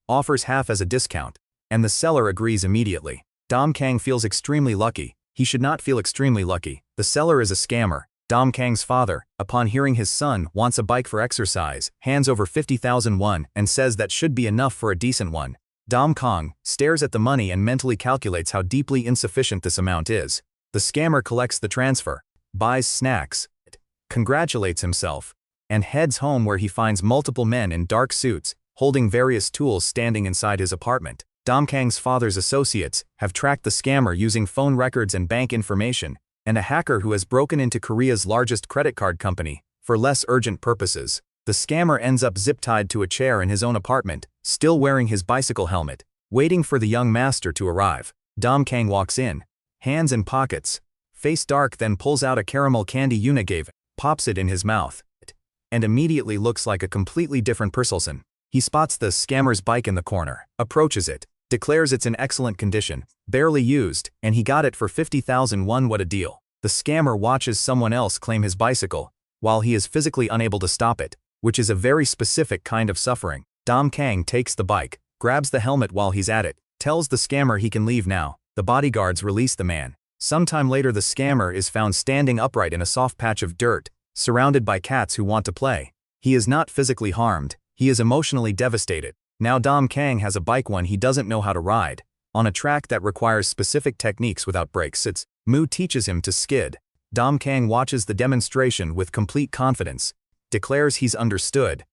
offers half as a discount, and the seller agrees immediately. Dom Kang feels extremely lucky. He should not feel extremely lucky. The seller is a scammer. Dom Kang's father, upon hearing his son wants a bike for exercise, hands over 50,000 won and says that should be enough for a decent one. Dom Kang stares at the money and mentally calculates how deeply insufficient this amount is. The scammer collects the transfer, buys snacks, congratulates himself, and heads home, where he finds multiple men in dark suits, holding various tools, standing inside his apartment. Dom Kang's father's associates have tracked the scammer using phone records and bank information, and a hacker who has broken into Korea's largest credit card company for less urgent purposes. The scammer ends up zip-tied to a chair in his own apartment, still wearing his bicycle helmet, waiting for the young master to arrive. Dom Kang walks in, hands in pockets, face dark, then pulls out a caramel candy Yuna gave, pops it in his mouth, and immediately looks like a completely different person. He spots the scammer's bike in the corner, approaches it, declares it's in excellent condition, barely used, and he got it for 50,000 won. What a deal. The scammer watches someone else claim his bicycle, while he is physically unable to stop it, which is a very specific kind of suffering. Dom Kang takes the bike, grabs the helmet while he's at it, tells the scammer he can leave now. The bodyguards release the man. Sometime later, the scammer is found standing upright in a soft patch of dirt, surrounded by cats who want to play. He is not physically harmed, he is emotionally devastated. Now Dom Kang has a bike, one he doesn't know how to ride, on a track that requires specific techniques without brakes. Mu teaches him to skid. Dom Kang watches the demonstration with complete confidence, declares he's understood,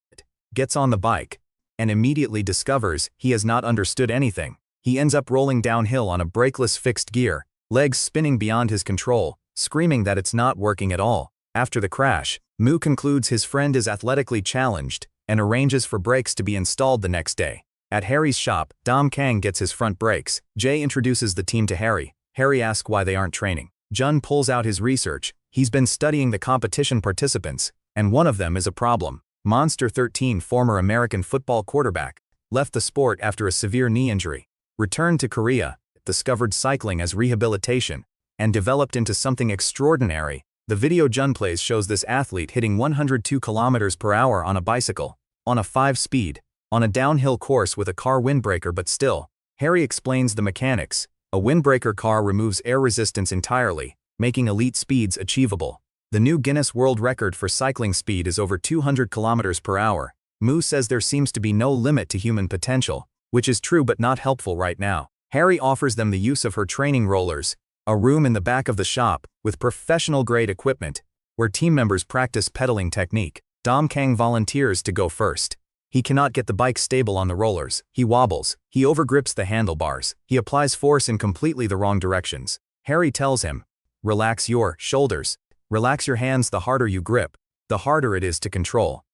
gets on the bike, and immediately discovers he has not understood anything. He ends up rolling downhill on a brakeless fixed gear, legs spinning beyond his control, screaming that it's not working at all. After the crash, Mu concludes his friend is athletically challenged and arranges for brakes to be installed the next day. At Harry's shop, Dom Kang gets his front brakes. Jay introduces the team to Harry. Harry asks why they aren't training. Jun pulls out his research. He's been studying the competition participants, and one of them is a problem. Monster 13, former American football quarterback, left the sport after a severe knee injury, returned to Korea, discovered cycling as rehabilitation, and developed into something extraordinary. The video Jun plays shows this athlete hitting 102 kilometers per hour on a bicycle, on a 5-speed, on a downhill course with a car windbreaker. But still, Harry explains the mechanics. A windbreaker car removes air resistance entirely, making elite speeds achievable. The new Guinness World Record for cycling speed is over 200 kilometers per hour. Mu says there seems to be no limit to human potential, which is true but not helpful right now. Harry offers them the use of her training rollers, a room in the back of the shop with professional-grade equipment, where team members practice pedaling technique. Dom Kang volunteers to go first. He cannot get the bike stable on the rollers, he wobbles, he overgrips the handlebars, he applies force in completely the wrong directions. Harry tells him, "Relax your shoulders. Relax your hands. The harder you grip, the harder it is to control."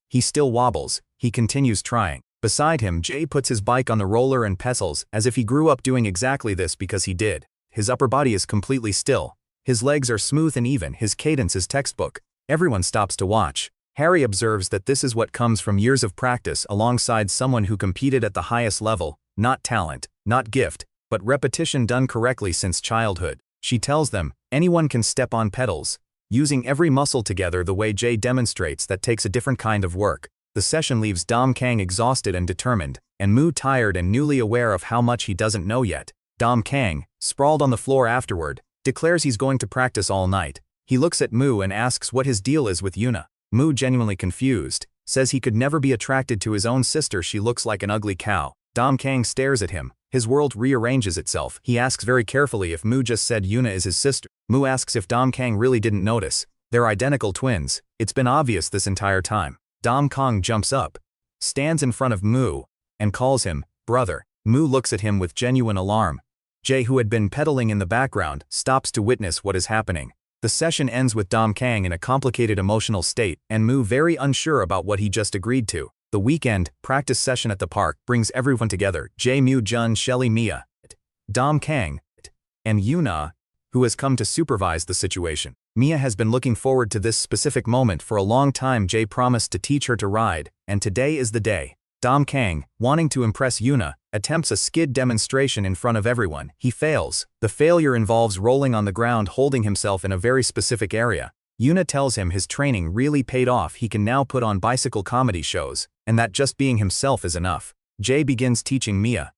He still wobbles, he continues trying. Beside him, Jay puts his bike on the roller and pedals as if he grew up doing exactly this because he did. His upper body is completely still. His legs are smooth and even, his cadence is textbook. Everyone stops to watch. Harry observes that this is what comes from years of practice alongside someone who competed at the highest level, not talent, not gift, but repetition done correctly since childhood. She tells them, anyone can step on pedals. Using every muscle together the way Jay demonstrates that takes a different kind of work. The session leaves Dom Kang exhausted and determined, and Mu tired and newly aware of how much he doesn't know yet. Dom Kang, sprawled on the floor afterward, declares he's going to practice all night. He looks at Mu and asks what his deal is with Yuna. Mu, genuinely confused, says he could never be attracted to his own sister. She looks like an ugly cow. Dom Kang stares at him. His world rearranges itself. He asks very carefully if Mu just said Yuna is his sister. Mu asks if Dom Kang really didn't notice. They're identical twins. It's been obvious this entire time. Dom Kang jumps up, stands in front of Mu, and calls him brother. Mu looks at him with genuine alarm. Jay, who had been pedaling in the background, stops to witness what is happening. The session ends with Dom Kang in a complicated emotional state and Mu very unsure about what he just agreed to. The weekend practice session at the park brings everyone together. Jay, Mu, Jun, Shelly, Mia, Dom Kang, and Yuna, who has come to supervise the situation. Mia has been looking forward to this specific moment for a long time. Jay promised to teach her to ride, and today is the day. Dom Kang, wanting to impress Yuna, attempts a skid demonstration in front of everyone. He fails. The failure involves rolling on the ground holding himself in a very specific area. Yuna tells him his training really paid off. He can now put on bicycle comedy shows, and that just being himself is enough. Jay begins teaching Mia,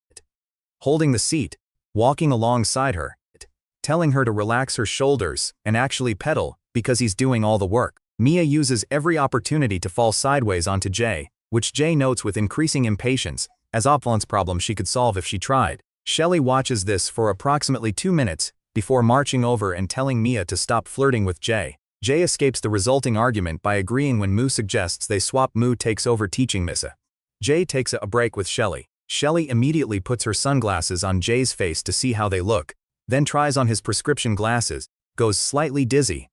holding the seat, walking alongside her, telling her to relax her shoulders and actually pedal because he's doing all the work. Mia uses every opportunity to fall sideways onto Jay, which Jay notes with increasing impatience, as opulence problem she could solve if she tried. Shelly watches this for approximately 2 minutes before marching over and telling Mia to stop flirting with Jay. Jay escapes the resulting argument by agreeing when Mu suggests they swap. Mu takes over teaching Missa. Jay takes a break with Shelly. Shelly immediately puts her sunglasses on Jay's face to see how they look, then tries on his prescription glasses, goes slightly dizzy,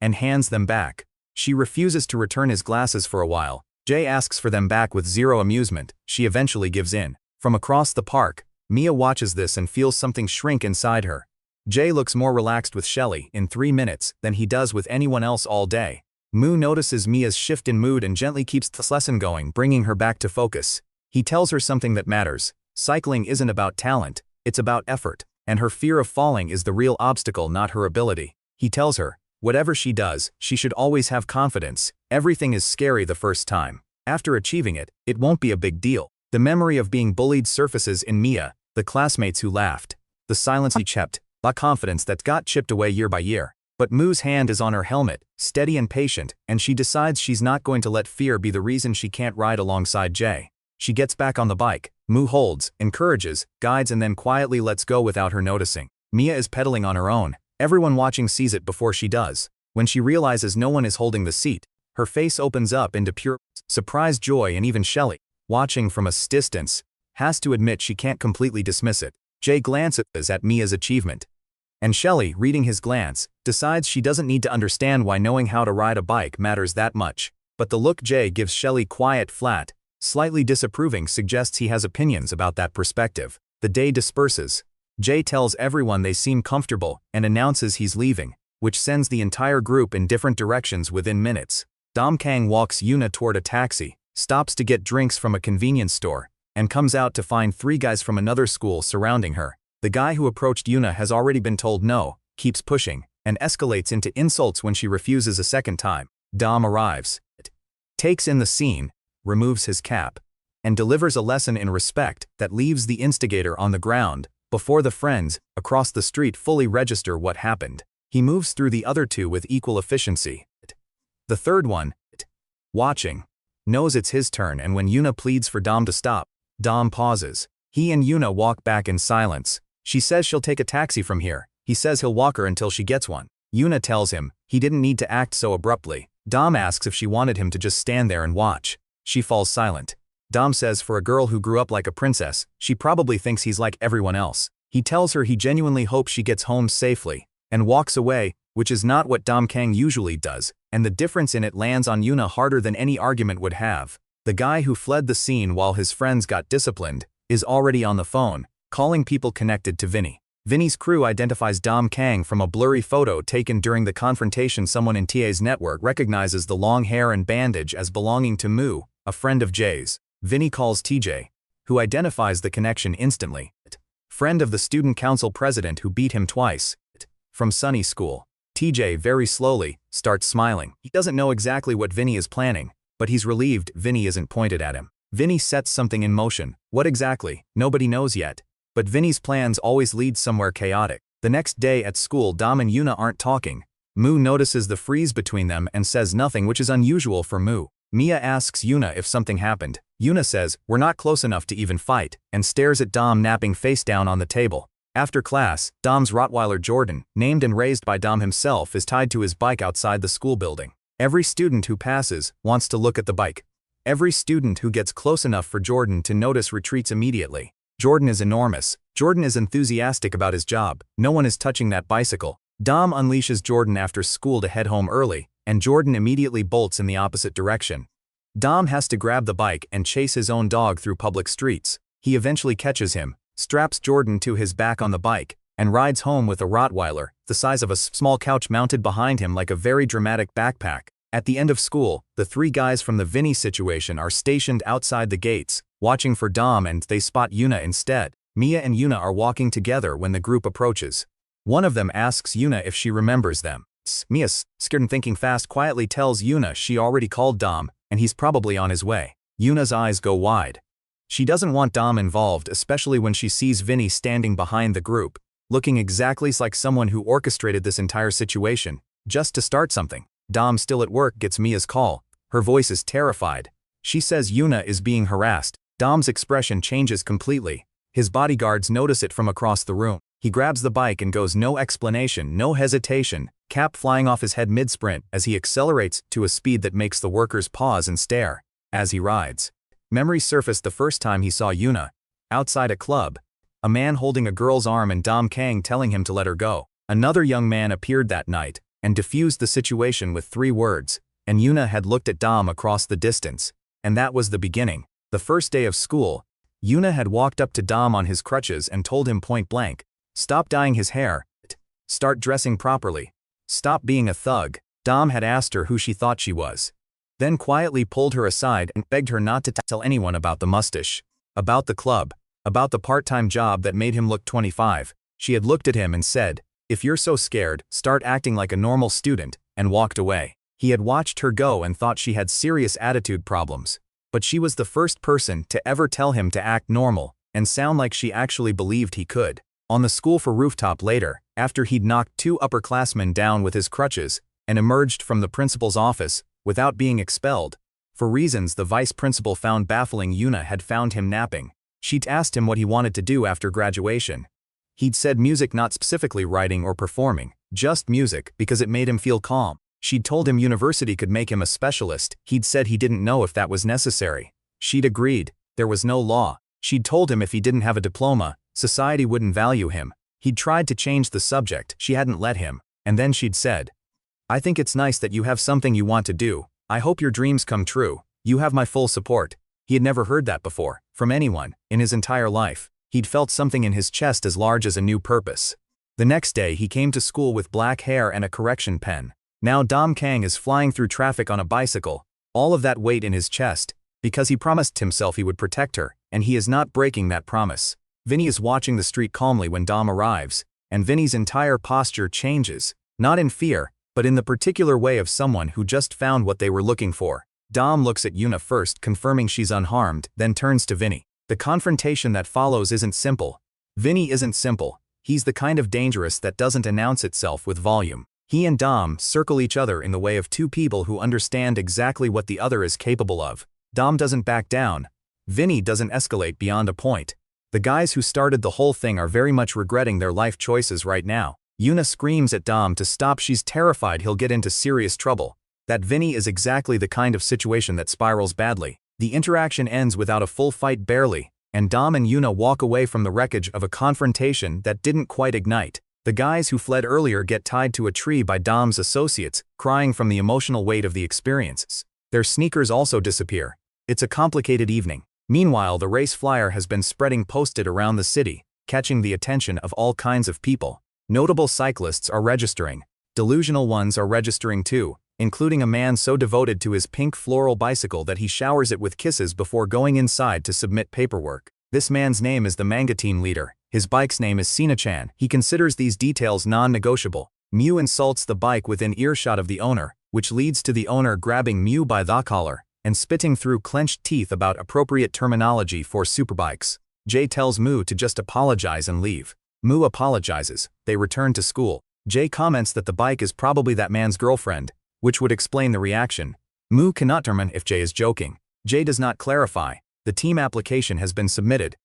and hands them back. She refuses to return his glasses for a while. Jay asks for them back with zero amusement. She eventually gives in. From across the park, Mia watches this and feels something shrink inside her. Jay looks more relaxed with Shelly in 3 minutes than he does with anyone else all day. Mu notices Mia's shift in mood and gently keeps the lesson going, bringing her back to focus. He tells her something that matters. Cycling isn't about talent, it's about effort. And her fear of falling is the real obstacle, not her ability. He tells her, whatever she does, she should always have confidence. Everything is scary the first time. After achieving it, it won't be a big deal. The memory of being bullied surfaces in Mia, the classmates who laughed. The silence he kept, the confidence that got chipped away year by year. But Mu's hand is on her helmet, steady and patient, and she decides she's not going to let fear be the reason she can't ride alongside Jay. She gets back on the bike. Mu holds, encourages, guides and then quietly lets go without her noticing. Mia is pedaling on her own. Everyone watching sees it before she does. When she realizes no one is holding the seat, her face opens up into pure surprised joy, and even Shelly, watching from a distance, has to admit she can't completely dismiss it. Jay glances at Mia's achievement, and Shelly, reading his glance, decides she doesn't need to understand why knowing how to ride a bike matters that much. But the look Jay gives Shelly, quiet, flat, slightly disapproving, suggests he has opinions about that perspective. The day disperses. Jay tells everyone they seem comfortable and announces he's leaving, which sends the entire group in different directions within minutes. Dom Kang walks Yuna toward a taxi, stops to get drinks from a convenience store, and comes out to find 3 guys from another school surrounding her. The guy who approached Yuna has already been told no, keeps pushing, and escalates into insults when she refuses a second time. Dom arrives, takes in the scene, removes his cap, and delivers a lesson in respect that leaves the instigator on the ground before the friends across the street fully register what happened. He moves through the other 2 with equal efficiency. The third one, watching, knows it's his turn, and when Yuna pleads for Dom to stop, Dom pauses. He and Yuna walk back in silence. She says she'll take a taxi from here. He says he'll walk her until she gets one. Yuna tells him he didn't need to act so abruptly. Dom asks if she wanted him to just stand there and watch. She falls silent. Dom says for a girl who grew up like a princess, she probably thinks he's like everyone else. He tells her he genuinely hopes she gets home safely, and walks away, which is not what Dom Kang usually does, and the difference in it lands on Yuna harder than any argument would have. The guy who fled the scene while his friends got disciplined is already on the phone, calling people connected to Vinny. Vinny's crew identifies Dom Kang from a blurry photo taken during the confrontation. Someone in TA's network recognizes the long hair and bandage as belonging to Mu, a friend of Jay's. Vinny calls TJ, who identifies the connection instantly. Friend of the student council president who beat him twice. From Sunny School. TJ very slowly starts smiling. He doesn't know exactly what Vinny is planning, but he's relieved Vinny isn't pointed at him. Vinny sets something in motion. What exactly? Nobody knows yet. But Vinny's plans always lead somewhere chaotic. The next day at school, Dom and Yuna aren't talking. Mu notices the freeze between them and says nothing, which is unusual for Mu. Mia asks Yuna if something happened. Yuna says, "We're not close enough to even fight," and stares at Dom napping face down on the table. After class, Dom's Rottweiler Jordan, named and raised by Dom himself, is tied to his bike outside the school building. Every student who passes wants to look at the bike. Every student who gets close enough for Jordan to notice retreats immediately. Jordan is enormous. Jordan is enthusiastic about his job. No one is touching that bicycle. Dom unleashes Jordan after school to head home early, and Jordan immediately bolts in the opposite direction. Dom has to grab the bike and chase his own dog through public streets. He eventually catches him, straps Jordan to his back on the bike, and rides home with a Rottweiler, the size of a small couch mounted behind him like a very dramatic backpack. At the end of school, the three guys from the Vinny situation are stationed outside the gates, watching for Dom, and they spot Yuna instead. Mia and Yuna are walking together when the group approaches. One of them asks Yuna if she remembers them. Mia, scared and thinking fast, quietly tells Yuna she already called Dom, and he's probably on his way. Yuna's eyes go wide. She doesn't want Dom involved, especially when she sees Vinny standing behind the group, looking exactly like someone who orchestrated this entire situation, just to start something. Dom, still at work, gets Mia's call. Her voice is terrified. She says Yuna is being harassed. Dom's expression changes completely. His bodyguards notice it from across the room. He grabs the bike and goes, no explanation, no hesitation, cap flying off his head mid-sprint as he accelerates to a speed that makes the workers pause and stare. As he rides, memories surfaced the first time he saw Yuna. Outside a club, a man holding a girl's arm and Dom Kang telling him to let her go. Another young man appeared that night and diffused the situation with 3 words, and Yuna had looked at Dom across the distance. And that was the beginning. The first day of school, Yuna had walked up to Dom on his crutches and told him point blank, "Stop dyeing his hair. Start dressing properly. Stop being a thug." Dom had asked her who she thought she was, then quietly pulled her aside and begged her not to tell anyone about the mustache, about the club, about the part-time job that made him look 25. She had looked at him and said, "If you're so scared, start acting like a normal student," and walked away. He had watched her go and thought she had serious attitude problems. But she was the first person to ever tell him to act normal and sound like she actually believed he could. On the school for rooftop later, after he'd knocked 2 upperclassmen down with his crutches and emerged from the principal's office without being expelled, for reasons the vice principal found baffling, Yuna had found him napping. She'd asked him what he wanted to do after graduation. He'd said music, not specifically writing or performing, just music, because it made him feel calm. She'd told him university could make him a specialist. He'd said he didn't know if that was necessary. She'd agreed. There was no law. She'd told him if he didn't have a diploma, society wouldn't value him. He'd tried to change the subject. She hadn't let him. And then she'd said, "I think it's nice that you have something you want to do. I hope your dreams come true. You have my full support." He had never heard that before, from anyone, in his entire life. He'd felt something in his chest as large as a new purpose. The next day he came to school with black hair and a correction pen. Now Dom Kang is flying through traffic on a bicycle, all of that weight in his chest, because he promised himself he would protect her, and he is not breaking that promise. Vinny is watching the street calmly when Dom arrives, and Vinny's entire posture changes, not in fear, but in the particular way of someone who just found what they were looking for. Dom looks at Yuna first, confirming she's unharmed, then turns to Vinny. The confrontation that follows isn't simple. Vinny isn't simple. He's the kind of dangerous that doesn't announce itself with volume. He and Dom circle each other in the way of 2 people who understand exactly what the other is capable of. Dom doesn't back down. Vinny doesn't escalate beyond a point. The guys who started the whole thing are very much regretting their life choices right now. Yuna screams at Dom to stop. She's terrified he'll get into serious trouble. That Vinny is exactly the kind of situation that spirals badly. The interaction ends without a full fight barely, and Dom and Yuna walk away from the wreckage of a confrontation that didn't quite ignite. The guys who fled earlier get tied to a tree by Dom's associates, crying from the emotional weight of the experiences. Their sneakers also disappear. It's a complicated evening. Meanwhile, the race flyer has been spreading posted around the city, catching the attention of all kinds of people. Notable cyclists are registering. Delusional ones are registering too, including a man so devoted to his pink floral bicycle that he showers it with kisses before going inside to submit paperwork. This man's name is the manga team leader. His bike's name is Sina-chan. He considers these details non-negotiable. Mew insults the bike within earshot of the owner, which leads to the owner grabbing Mew by the collar and spitting through clenched teeth about appropriate terminology for superbikes. Jay tells Mew to just apologize and leave. Mew apologizes. They return to school. Jay comments that the bike is probably that man's girlfriend, which would explain the reaction. Mew cannot determine if Jay is joking. Jay does not clarify. The team application has been submitted.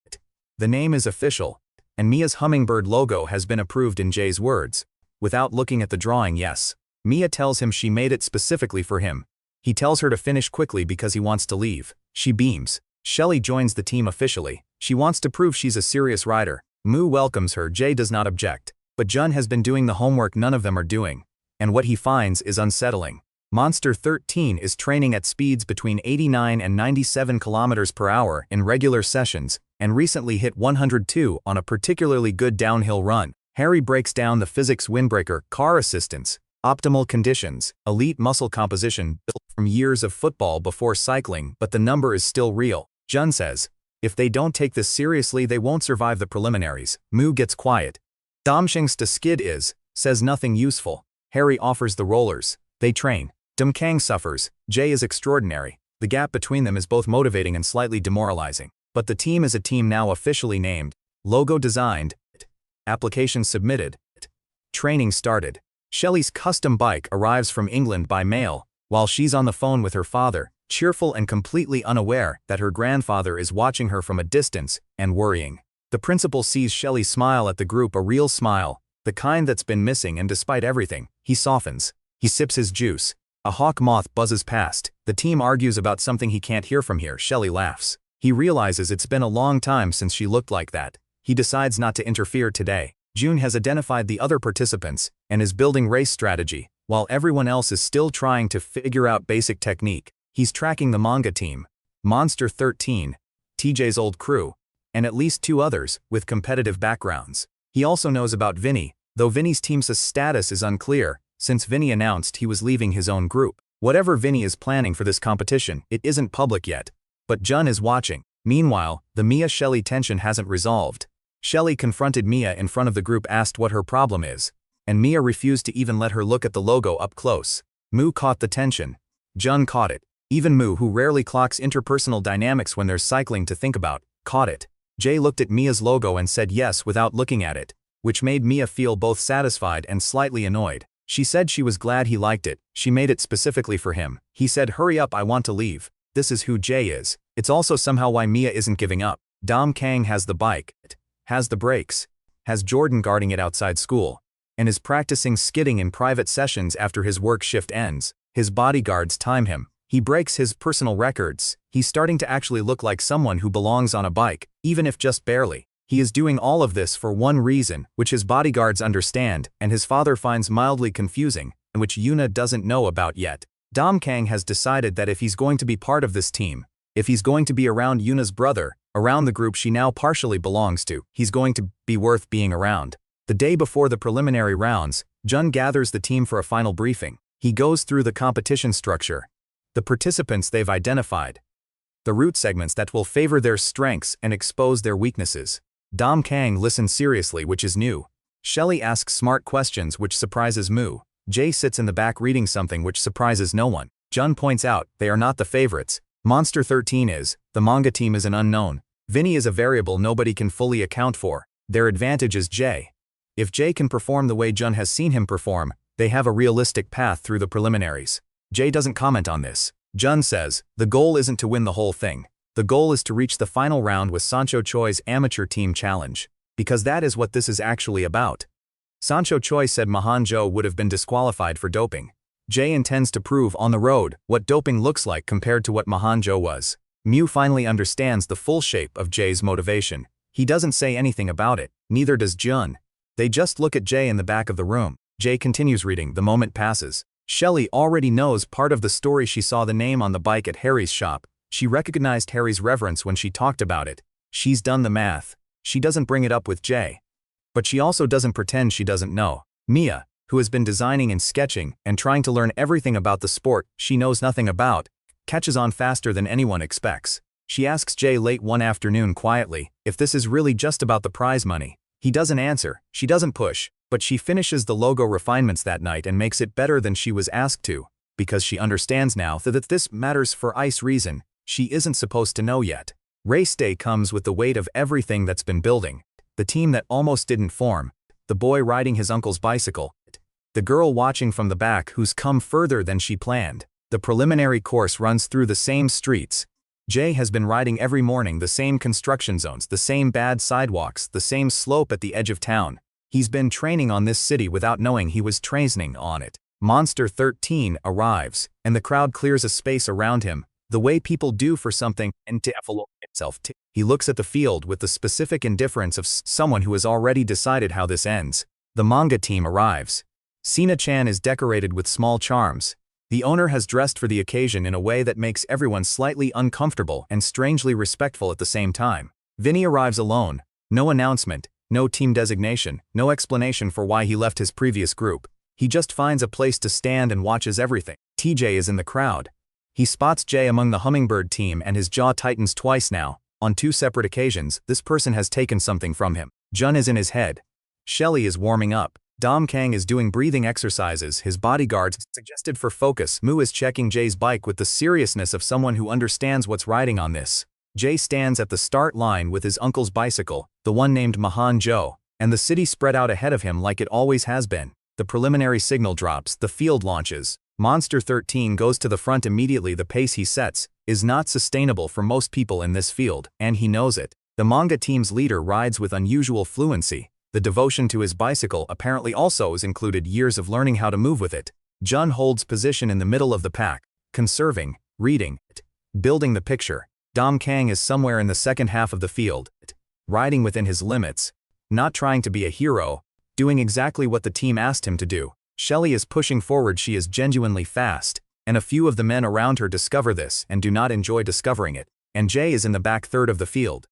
The name is official, and Mia's hummingbird logo has been approved in Jay's words. Without looking at the drawing, yes. Mia tells him she made it specifically for him. He tells her to finish quickly because he wants to leave. She beams. Shelly joins the team officially. She wants to prove she's a serious rider. Mew welcomes her. Jay does not object. But Jun has been doing the homework none of them are doing. And what he finds is unsettling. Monster 13 is training at speeds between 89 and 97 kilometers per hour in regular sessions, and recently hit 102 on a particularly good downhill run. Harry breaks down the physics windbreaker, car assistance, optimal conditions, elite muscle composition built from years of football before cycling, but the number is still real. Jun says, if they don't take this seriously they won't survive the preliminaries. Mew gets quiet. Damshing's to skid says nothing useful. Harry offers the rollers. They train. Kang suffers. Jay is extraordinary. The gap between them is both motivating and slightly demoralizing. But the team is a team now officially named. Logo designed. Application submitted. Training started. Shelley's custom bike arrives from England by mail, while she's on the phone with her father, cheerful and completely unaware that her grandfather is watching her from a distance and worrying. The principal sees Shelley smile at the group, a real smile, the kind that's been missing, and despite everything, he softens. He sips his juice. A hawk moth buzzes past. The team argues about something he can't hear from here. Shelley laughs. He realizes it's been a long time since she looked like that. He decides not to interfere today. June has identified the other participants and is building race strategy, while everyone else is still trying to figure out basic technique. He's tracking the manga team, Monster 13, TJ's old crew, and at least 2 others with competitive backgrounds. He also knows about Vinny, though Vinny's team's status is unclear, since Vinny announced he was leaving his own group. Whatever Vinny is planning for this competition, it isn't public yet. But Jun is watching. Meanwhile, the Mia-Shelley tension hasn't resolved. Shelley confronted Mia in front of the group, asked what her problem is, and Mia refused to even let her look at the logo up close. Mew caught the tension. Jun caught it. Even Mew, who rarely clocks interpersonal dynamics when there's cycling to think about, caught it. Jay looked at Mia's logo and said yes without looking at it, which made Mia feel both satisfied and slightly annoyed. She said she was glad he liked it. She made it specifically for him. He said, hurry up, I want to leave. This is who Jay is. It's also somehow why Mia isn't giving up. Kang has the bike, has the brakes, has Jordan guarding it outside school, and is practicing skidding in private sessions after his work shift ends. His bodyguards time him. He breaks his personal records. He's starting to actually look like someone who belongs on a bike, even if just barely. He is doing all of this for one reason, which his bodyguards understand, and his father finds mildly confusing, and which Yuna doesn't know about yet. Kang has decided that if he's going to be part of this team, if he's going to be around Yuna's brother, around the group she now partially belongs to, he's going to be worth being around. The day before the preliminary rounds, Jun gathers the team for a final briefing. He goes through the competition structure, the participants they've identified, the route segments that will favor their strengths and expose their weaknesses. Kang listens seriously, which is new. Shelley asks smart questions, which surprises Mew. Jay sits in the back reading something, which surprises no one. Jun points out they are not the favorites. Monster 13 is. The manga team is an unknown. Vinny is a variable nobody can fully account for. Their advantage is Jay. If Jay can perform the way Jun has seen him perform, they have a realistic path through the preliminaries. Jay doesn't comment on this. Jun says, the goal isn't to win the whole thing. The goal is to reach the final round with Sancho Choi's amateur team challenge. Because that is what this is actually about. Sancho Choi said Mahan Jo would have been disqualified for doping. Jay intends to prove on the road what doping looks like compared to what Manhwa was. Mew finally understands the full shape of Jay's motivation. He doesn't say anything about it, neither does Jun. They just look at Jay in the back of the room. Jay continues reading. The moment passes. Shelley already knows part of the story. She saw the name on the bike at Harry's shop. She recognized Harry's reverence when she talked about it. She's done the math. She doesn't bring it up with Jay. But she also doesn't pretend she doesn't know. Mia, who has been designing and sketching and trying to learn everything about the sport she knows nothing about, catches on faster than anyone expects. She asks Jay late one afternoon quietly if this is really just about the prize money. He doesn't answer. She doesn't push. But she finishes the logo refinements that night and makes it better than she was asked to, because she understands now that this matters for ice reason she isn't supposed to know yet. Race day comes with the weight of everything that's been building. The team that almost didn't form, the boy riding his uncle's bicycle, the girl watching from the back who's come further than she planned. The preliminary course runs through the same streets. Jay has been riding every morning the same construction zones, the same bad sidewalks, the same slope at the edge of town. He's been training on this city without knowing he was training on it. Monster 13 arrives, and the crowd clears a space around him, the way people do for something and to itself. He looks at the field with the specific indifference of someone who has already decided how this ends. The manga team arrives. Sina-chan is decorated with small charms. The owner has dressed for the occasion in a way that makes everyone slightly uncomfortable and strangely respectful at the same time. Vinny arrives alone. No announcement. No team designation, no explanation for why he left his previous group. He just finds a place to stand and watches everything. TJ is in the crowd. He spots Jay among the hummingbird team and his jaw tightens twice now. On two separate occasions, this person has taken something from him. Jun is in his head. Shelley is warming up. Dom Kang is doing breathing exercises, his bodyguards suggested for focus. Moo is checking Jay's bike with the seriousness of someone who understands what's riding on this. Jay stands at the start line with his uncle's bicycle, the one named Manhwa, and the city spread out ahead of him like it always has been. The preliminary signal drops, the field launches. Monster 13 goes to the front immediately. The pace he sets is not sustainable for most people in this field, and he knows it. The manga team's leader rides with unusual fluency. The devotion to his bicycle apparently also has included years of learning how to move with it. Jun holds position in the middle of the pack, conserving, reading, building the picture. Dom Kang is somewhere in the second half of the field, riding within his limits, not trying to be a hero, doing exactly what the team asked him to do. Shelley is pushing forward. She is genuinely fast, and a few of the men around her discover this and do not enjoy discovering it. And Jay is in the back third of the field,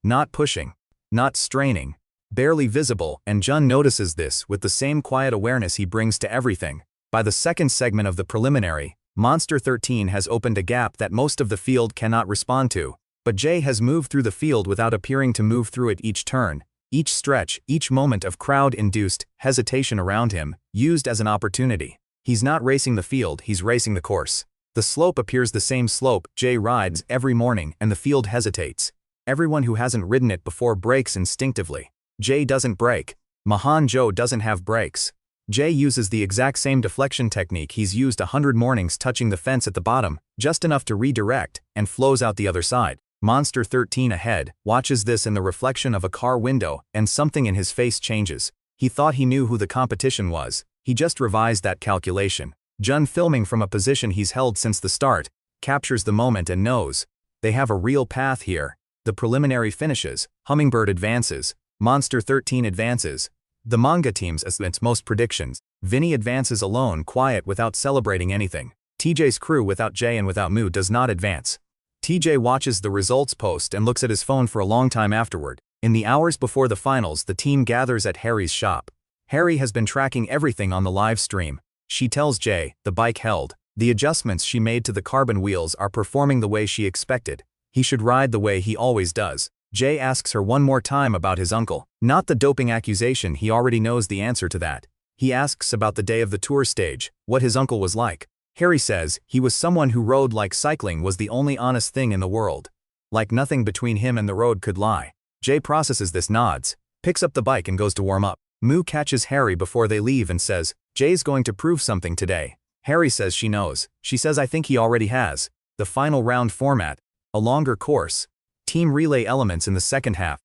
not pushing, not straining, barely visible, and Jun notices this with the same quiet awareness he brings to everything. By the second segment of the preliminary, Monster 13 has opened a gap that most of the field cannot respond to, but Jay has moved through the field without appearing to move through it. Each turn, each stretch, each moment of crowd-induced hesitation around him, used as an opportunity. He's not racing the field, he's racing the course. The slope appears the same slope Jay rides every morning, and the field hesitates. Everyone who hasn't ridden it before brakes instinctively. Jay doesn't brake. Manhwa doesn't have brakes. Jay uses the exact same deflection technique he's used 100 mornings, touching the fence at the bottom, just enough to redirect, and flows out the other side. Monster 13 ahead watches this in the reflection of a car window, and something in his face changes. He thought he knew who the competition was. He just revised that calculation. Jun, filming from a position he's held since the start, captures the moment and knows they have a real path here. The preliminary finishes. Hummingbird advances. Monster 13 advances. The manga teams advance most predictions. Vinny advances alone, quiet, without celebrating anything. TJ's crew without Jay and without Moo does not advance. TJ watches the results post and looks at his phone for a long time afterward. In the hours before the finals, the team gathers at Harry's shop. Harry has been tracking everything on the live stream. She tells Jay the bike held. The adjustments she made to the carbon wheels are performing the way she expected. He should ride the way he always does. Jay asks her one more time about his uncle. Not the doping accusation, he already knows the answer to that. He asks about the day of the tour stage, what his uncle was like. Harry says he was someone who rode like cycling was the only honest thing in the world. Like nothing between him and the road could lie. Jay processes this, nods, picks up the bike and goes to warm up. Moo catches Harry before they leave and says, Jay's going to prove something today. Harry says she knows. She says, I think he already has. The final round format. A longer course. Team relay elements in the second half.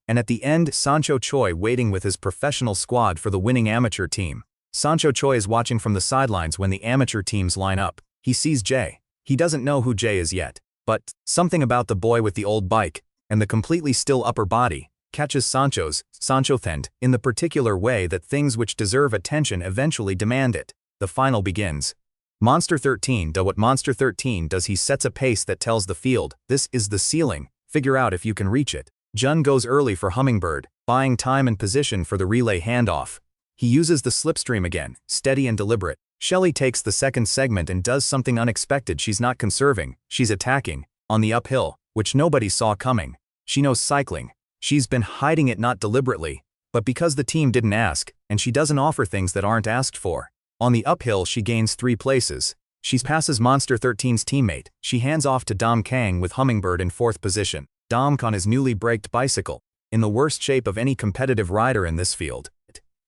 And at the end, Sancho Choi waiting with his professional squad for the winning amateur team. Sancho Choi is watching from the sidelines when the amateur teams line up. He sees Jay. He doesn't know who Jay is yet, but something about the boy with the old bike and the completely still upper body catches Sancho's thend in the particular way that things which deserve attention eventually demand it. The final begins. Monster 13 does what Monster 13 does. He sets a pace that tells the field, this is the ceiling, figure out if you can reach it. Jun goes early for Hummingbird, buying time and position for the relay handoff. He uses the slipstream again, steady and deliberate. Shelly takes the second segment and does something unexpected. She's not conserving, she's attacking, on the uphill, which nobody saw coming. She knows cycling. She's been hiding it, not deliberately, but because the team didn't ask, and she doesn't offer things that aren't asked for. On the uphill she gains 3 places. She passes Monster 13's teammate. She hands off to Dom Kang with Hummingbird in 4th position. Dom on his newly braked bicycle, in the worst shape of any competitive rider in this field.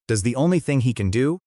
Does the only thing he can do?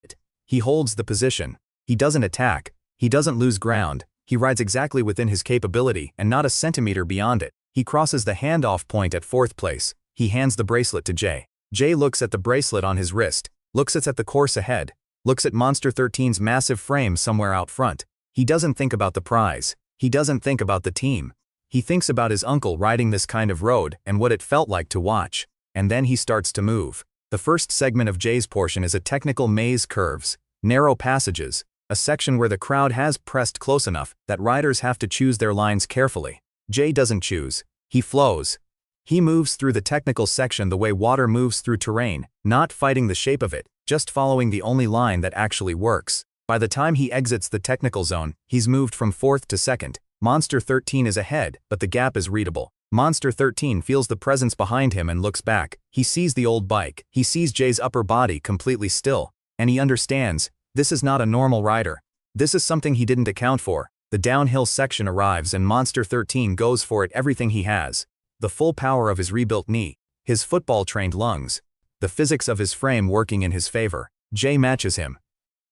He holds the position. He doesn't attack. He doesn't lose ground. He rides exactly within his capability and not a centimeter beyond it. He crosses the handoff point at 4th place. He hands the bracelet to Jay. Jay looks at the bracelet on his wrist, looks at the course ahead, looks at Monster 13's massive frame somewhere out front. He doesn't think about the prize. He doesn't think about the team. He thinks about his uncle riding this kind of road and what it felt like to watch. And then he starts to move. The first segment of Jay's portion is a technical maze curves, narrow passages, a section where the crowd has pressed close enough that riders have to choose their lines carefully. Jay doesn't choose. He flows. He moves through the technical section the way water moves through terrain, not fighting the shape of it, just following the only line that actually works. By the time he exits the technical zone, he's moved from 4th to 2nd. Monster 13 is ahead, but the gap is readable. Monster 13 feels the presence behind him and looks back. He sees the old bike. He sees Jay's upper body completely still. And he understands, this is not a normal rider. This is something he didn't account for. The downhill section arrives and Monster 13 goes for it, everything he has. The full power of his rebuilt knee, his football-trained lungs, the physics of his frame working in his favor. Jay matches him.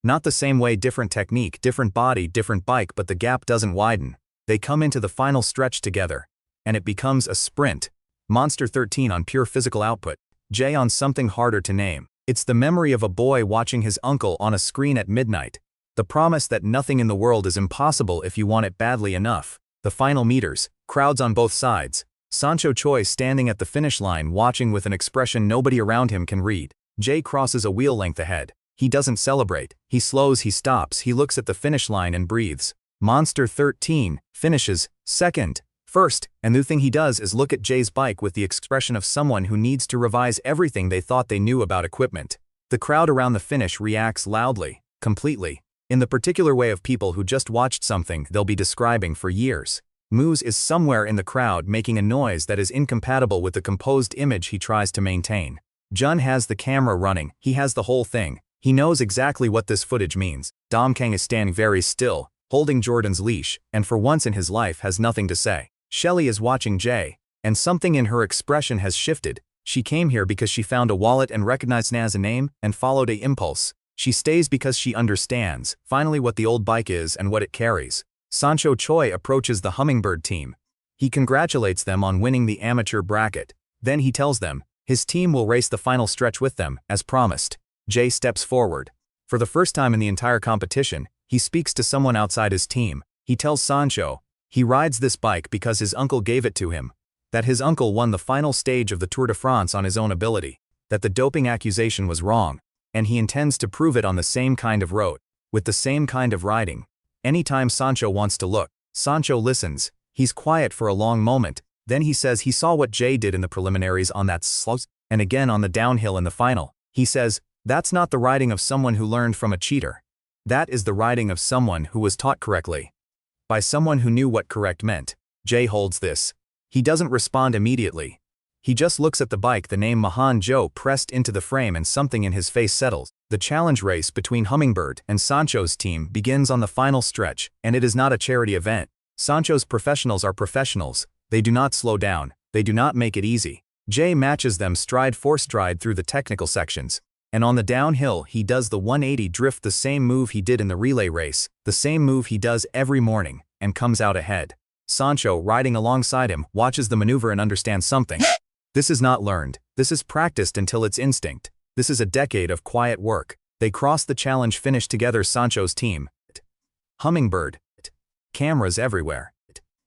Not the same way, different technique, different body, different bike, but the gap doesn't widen. They come into the final stretch together. And it becomes a sprint. Monster 13 on pure physical output. Jay on something harder to name. It's the memory of a boy watching his uncle on a screen at midnight. The promise that nothing in the world is impossible if you want it badly enough. The final meters, crowds on both sides. Sancho Choi standing at the finish line watching with an expression nobody around him can read. Jay crosses a wheel length ahead. He doesn't celebrate. He slows, he stops, he looks at the finish line and breathes. Monster 13 finishes 2nd, 1st, and the thing he does is look at Jay's bike with the expression of someone who needs to revise everything they thought they knew about equipment. The crowd around the finish reacts loudly, completely, in the particular way of people who just watched something they'll be describing for years. Moose is somewhere in the crowd making a noise that is incompatible with the composed image he tries to maintain. Jun has the camera running, he has the whole thing. He knows exactly what this footage means. Dom Kang is standing very still, holding Jordan's leash, and for once in his life has nothing to say. Shelly is watching Jay, and something in her expression has shifted. She came here because she found a wallet and recognized as a name and followed a impulse. She stays because she understands, finally, what the old bike is and what it carries. Sancho Choi approaches the Hummingbird team. He congratulates them on winning the amateur bracket. Then he tells them, his team will race the final stretch with them, as promised. Jay steps forward. For the first time in the entire competition, he speaks to someone outside his team. He tells Sancho, he rides this bike because his uncle gave it to him, that his uncle won the final stage of the Tour de France on his own ability, that the doping accusation was wrong, and he intends to prove it on the same kind of road, with the same kind of riding. Anytime Sancho wants to look, Sancho listens. He's quiet for a long moment, then he says he saw what Jay did in the preliminaries on that slope, and again on the downhill in the final. He says, that's not the riding of someone who learned from a cheater. That is the riding of someone who was taught correctly. By someone who knew what correct meant. Jay holds this. He doesn't respond immediately. He just looks at the bike, the name Mahan Joe pressed into the frame, and something in his face settles. The challenge race between Hummingbird and Sancho's team begins on the final stretch, and it is not a charity event. Sancho's professionals are professionals. They do not slow down. They do not make it easy. Jay matches them stride for stride through the technical sections. And on the downhill he does the 180 drift, the same move he did in the relay race, the same move he does every morning, and comes out ahead. Sancho, riding alongside him, watches the maneuver and understands something. This is not learned. This is practiced until it's instinct. This is a decade of quiet work. They cross the challenge finish together. Sancho's team. Hummingbird. Cameras everywhere.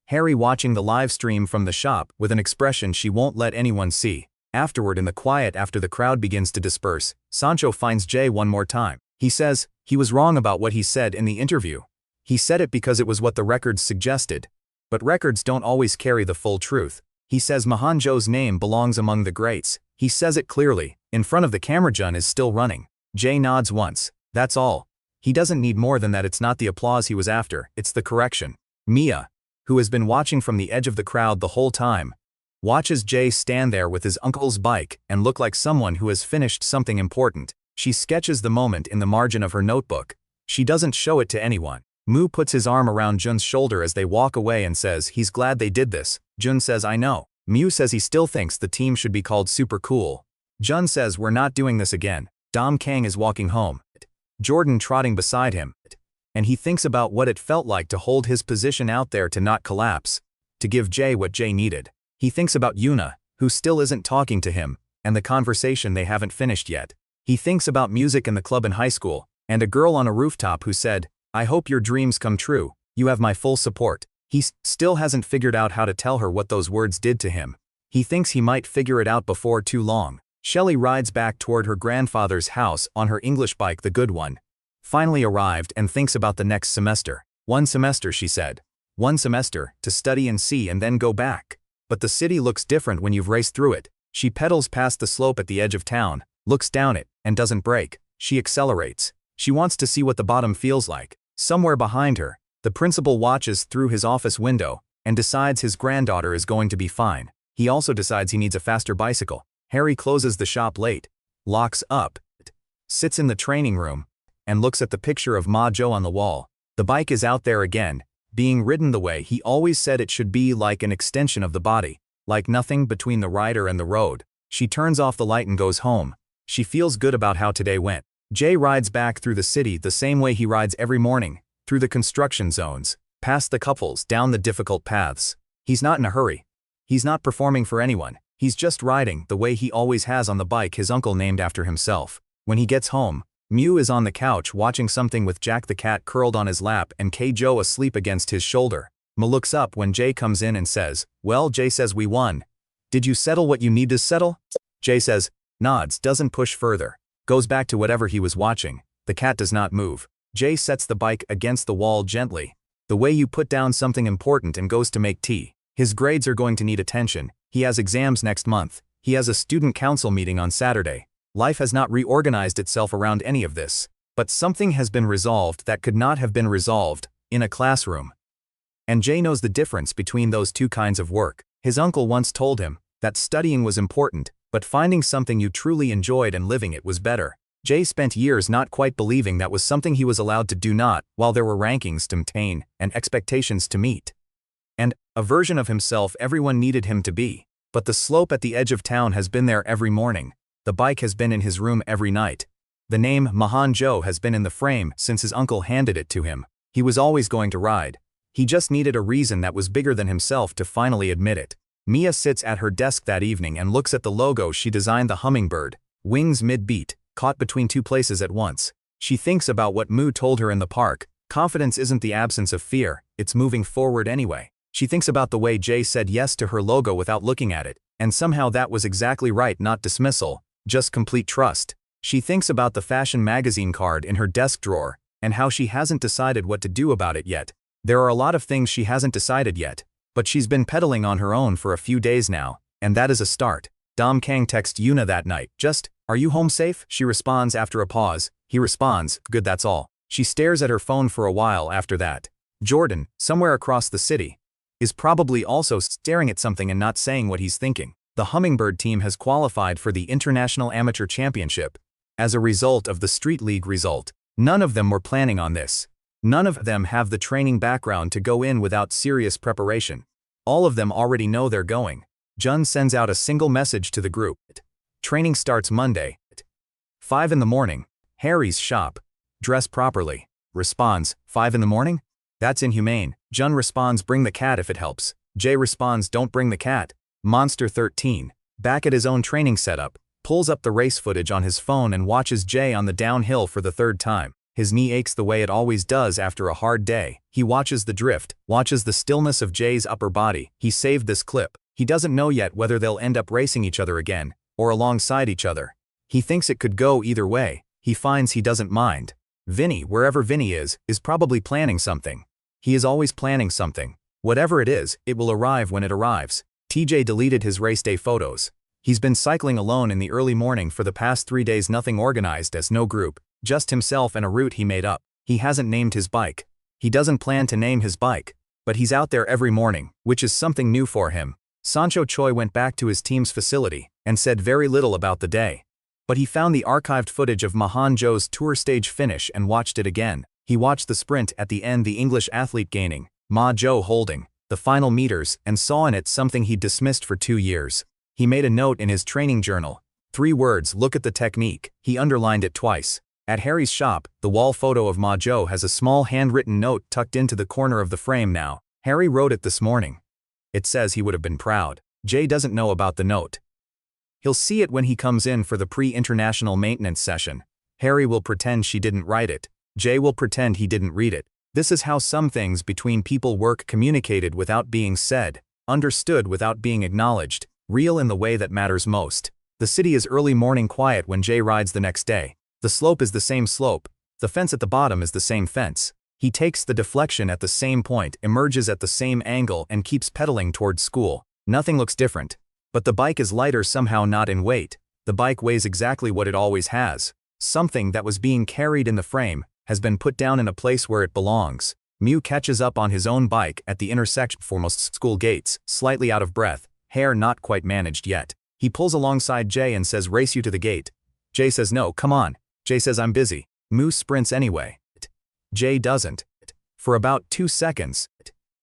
Harry watching the live stream from the shop with an expression she won't let anyone see. Afterward, in the quiet after the crowd begins to disperse, Sancho finds Jay one more time. He says, he was wrong about what he said in the interview. He said it because it was what the records suggested. But records don't always carry the full truth. He says Manhwa's name belongs among the greats. He says it clearly, in front of the camera. Jun is still running. Jay nods once. That's all. He doesn't need more than that. It's not the applause he was after, it's the correction. Mia, who has been watching from the edge of the crowd the whole time, watches Jay stand there with his uncle's bike and look like someone who has finished something important. She sketches the moment in the margin of her notebook. She doesn't show it to anyone. Moo puts his arm around Jun's shoulder as they walk away and says he's glad they did this. Jun says I know. Mew says he still thinks the team should be called Super Cool. Jun says we're not doing this again. Dom Kang is walking home. Jordan trotting beside him. And he thinks about what it felt like to hold his position out there, to not collapse, to give Jay what Jay needed. He thinks about Yuna, who still isn't talking to him, and the conversation they haven't finished yet. He thinks about music in the club in high school, and a girl on a rooftop who said, I hope your dreams come true, you have my full support. He still hasn't figured out how to tell her what those words did to him. He thinks he might figure it out before too long. Shelley rides back toward her grandfather's house on her English bike, the good one. Finally arrived, and thinks about the next semester. 1 semester, she said. 1 semester, to study and see and then go back. But the city looks different when you've raced through it. She pedals past the slope at the edge of town, looks down it, and doesn't brake. She accelerates. She wants to see what the bottom feels like. Somewhere behind her, the principal watches through his office window and decides his granddaughter is going to be fine. He also decides he needs a faster bicycle. Harry closes the shop late, locks up, sits in the training room, and looks at the picture of Ma Jo on the wall. The bike is out there again, being ridden the way he always said it should be, like an extension of the body, like nothing between the rider and the road. She turns off the light and goes home. She feels good about how today went. Jay rides back through the city the same way he rides every morning, through the construction zones, past the couples, down the difficult paths. He's not in a hurry. He's not performing for anyone. He's just riding the way he always has on the bike his uncle named after himself. When he gets home, Mew is on the couch watching something with Jack the cat curled on his lap and K-Jo asleep against his shoulder. Ma looks up when Jay comes in and says, well, Jay says we won. Did you settle what you need to settle? Jay says, nods, doesn't push further. Goes back to whatever he was watching. The cat does not move. Jay sets the bike against the wall gently. The way you put down something important, and goes to make tea. His grades are going to need attention. He has exams next month. He has a student council meeting on Saturday. Life has not reorganized itself around any of this. But something has been resolved that could not have been resolved in a classroom. And Jay knows the difference between those two kinds of work. His uncle once told him that studying was important, but finding something you truly enjoyed and living it was better. Jay spent years not quite believing that was something he was allowed to do, not while there were rankings to maintain and expectations to meet. And a version of himself everyone needed him to be. But the slope at the edge of town has been there every morning. The bike has been in his room every night. The name Manhwa has been in the frame since his uncle handed it to him. He was always going to ride. He just needed a reason that was bigger than himself to finally admit it. Mia sits at her desk that evening and looks at the logo she designed, the hummingbird, wings mid-beat, caught between two places at once. She thinks about what Moo told her in the park. Confidence isn't the absence of fear, it's moving forward anyway. She thinks about the way Jay said yes to her logo without looking at it, and somehow that was exactly right, not dismissal, just complete trust. She thinks about the fashion magazine card in her desk drawer, and how she hasn't decided what to do about it yet. There are a lot of things she hasn't decided yet, but she's been pedaling on her own for a few days now, and that is a start. Dom Kang texts Yuna that night, just, are you home safe? She responds after a pause. He responds, good, that's all. She stares at her phone for a while after that. Jordan, somewhere across the city, is probably also staring at something and not saying what he's thinking. The Hummingbird team has qualified for the International Amateur Championship as a result of the Street League result. None of them were planning on this. None of them have the training background to go in without serious preparation. All of them already know they're going. Jun sends out a single message to the group. Training starts Monday. 5 in the morning. Harry's shop. Dress properly. Responds, 5 in the morning? That's inhumane. Jun responds, bring the cat if it helps. Jay responds, don't bring the cat. Monster 13. Back at his own training setup, pulls up the race footage on his phone and watches Jay on the downhill for the third time. His knee aches the way it always does after a hard day. He watches the drift, watches the stillness of Jay's upper body. He saved this clip. He doesn't know yet whether they'll end up racing each other again, or alongside each other. He thinks it could go either way. He finds he doesn't mind. Vinny, wherever Vinny is probably planning something. He is always planning something. Whatever it is, it will arrive when it arrives. TJ deleted his race day photos. He's been cycling alone in the early morning for the past 3 days, nothing organized as no group, just himself and a route he made up. He hasn't named his bike. He doesn't plan to name his bike, but he's out there every morning, which is something new for him. Sancho Choi went back to his team's facility and said very little about the day. But he found the archived footage of Mahan Jo's tour stage finish and watched it again. He watched the sprint at the end, the English athlete gaining, Ma Jo holding the final meters, and saw in it something he'd dismissed for 2 years. He made a note in his training journal. 3 words, look at the technique. He underlined it twice. At Harry's shop, the wall photo of Ma Jo has a small handwritten note tucked into the corner of the frame now. Harry wrote it this morning. It says he would have been proud. Jay doesn't know about the note. He'll see it when he comes in for the pre-international maintenance session. Harry will pretend she didn't write it. Jay will pretend he didn't read it. This is how some things between people work, communicated without being said, understood without being acknowledged, real in the way that matters most. The city is early morning quiet when Jay rides the next day. The slope is the same slope. The fence at the bottom is the same fence. He takes the deflection at the same point, emerges at the same angle, and keeps pedaling towards school. Nothing looks different. But the bike is lighter somehow, not in weight. The bike weighs exactly what it always has. Something that was being carried in the frame has been put down in a place where it belongs. Mew catches up on his own bike at the intersection foremost school gates, slightly out of breath, hair not quite managed yet. He pulls alongside Jay and says, race you to the gate. Jay says, no, come on. Jay says, I'm busy. Mew sprints anyway. Jay doesn't. For about 2 seconds.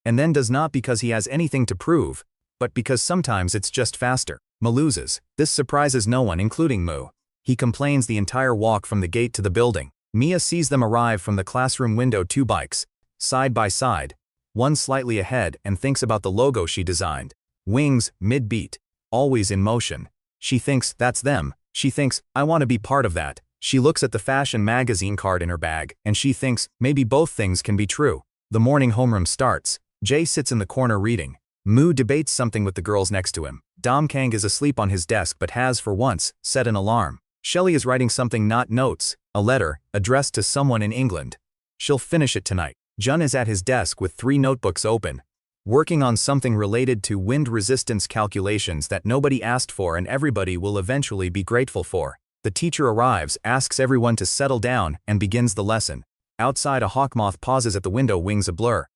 And then does not because he has anything to prove, but because sometimes it's just faster. Mew loses. This surprises no one, including Mew. He complains the entire walk from the gate to the building. Mia sees them arrive from the classroom window, 2 bikes, side by side, one slightly ahead, and thinks about the logo she designed. Wings, mid-beat, always in motion. She thinks, that's them. She thinks, I want to be part of that. She looks at the fashion magazine card in her bag, and she thinks, maybe both things can be true. The morning homeroom starts. Jay sits in the corner reading. Mew debates something with the girls next to him. Dom Kang is asleep on his desk but has, for once, set an alarm. Shelley is writing something, not notes, a letter, addressed to someone in England. She'll finish it tonight. Jun is at his desk with 3 notebooks open, working on something related to wind resistance calculations that nobody asked for and everybody will eventually be grateful for. The teacher arrives, asks everyone to settle down, and begins the lesson. Outside, a hawkmoth pauses at the window, wings a blur,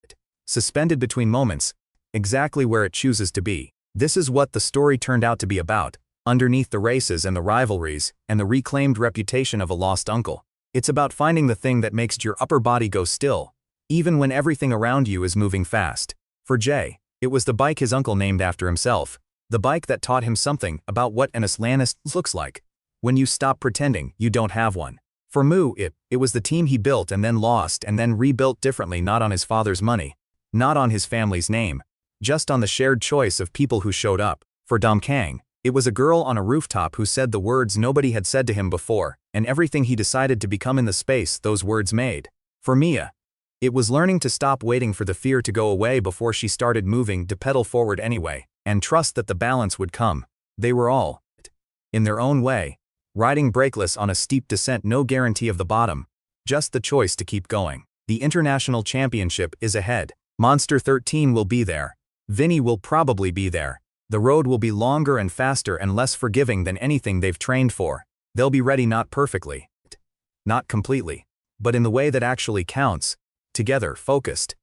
suspended between moments, exactly where it chooses to be. This is what the story turned out to be about, underneath the races and the rivalries, and the reclaimed reputation of a lost uncle. It's about finding the thing that makes your upper body go still, even when everything around you is moving fast. For Jay, it was the bike his uncle named after himself, the bike that taught him something about what an Islandist looks like. When you stop pretending you don't have one. For Mew, it was the team he built and then lost and then rebuilt differently, not on his father's money, not on his family's name, just on the shared choice of people who showed up. For Dom Kang, it was a girl on a rooftop who said the words nobody had said to him before, and everything he decided to become in the space those words made. For Mia, it was learning to stop waiting for the fear to go away before she started moving, to pedal forward anyway, and trust that the balance would come. They were all, in their own way, riding brakeless on a steep descent, no guarantee of the bottom, just the choice to keep going. The international championship is ahead. Monster 13 will be there. Vinny will probably be there. The road will be longer and faster and less forgiving than anything they've trained for. They'll be ready, not perfectly, not completely, but in the way that actually counts, together, focused,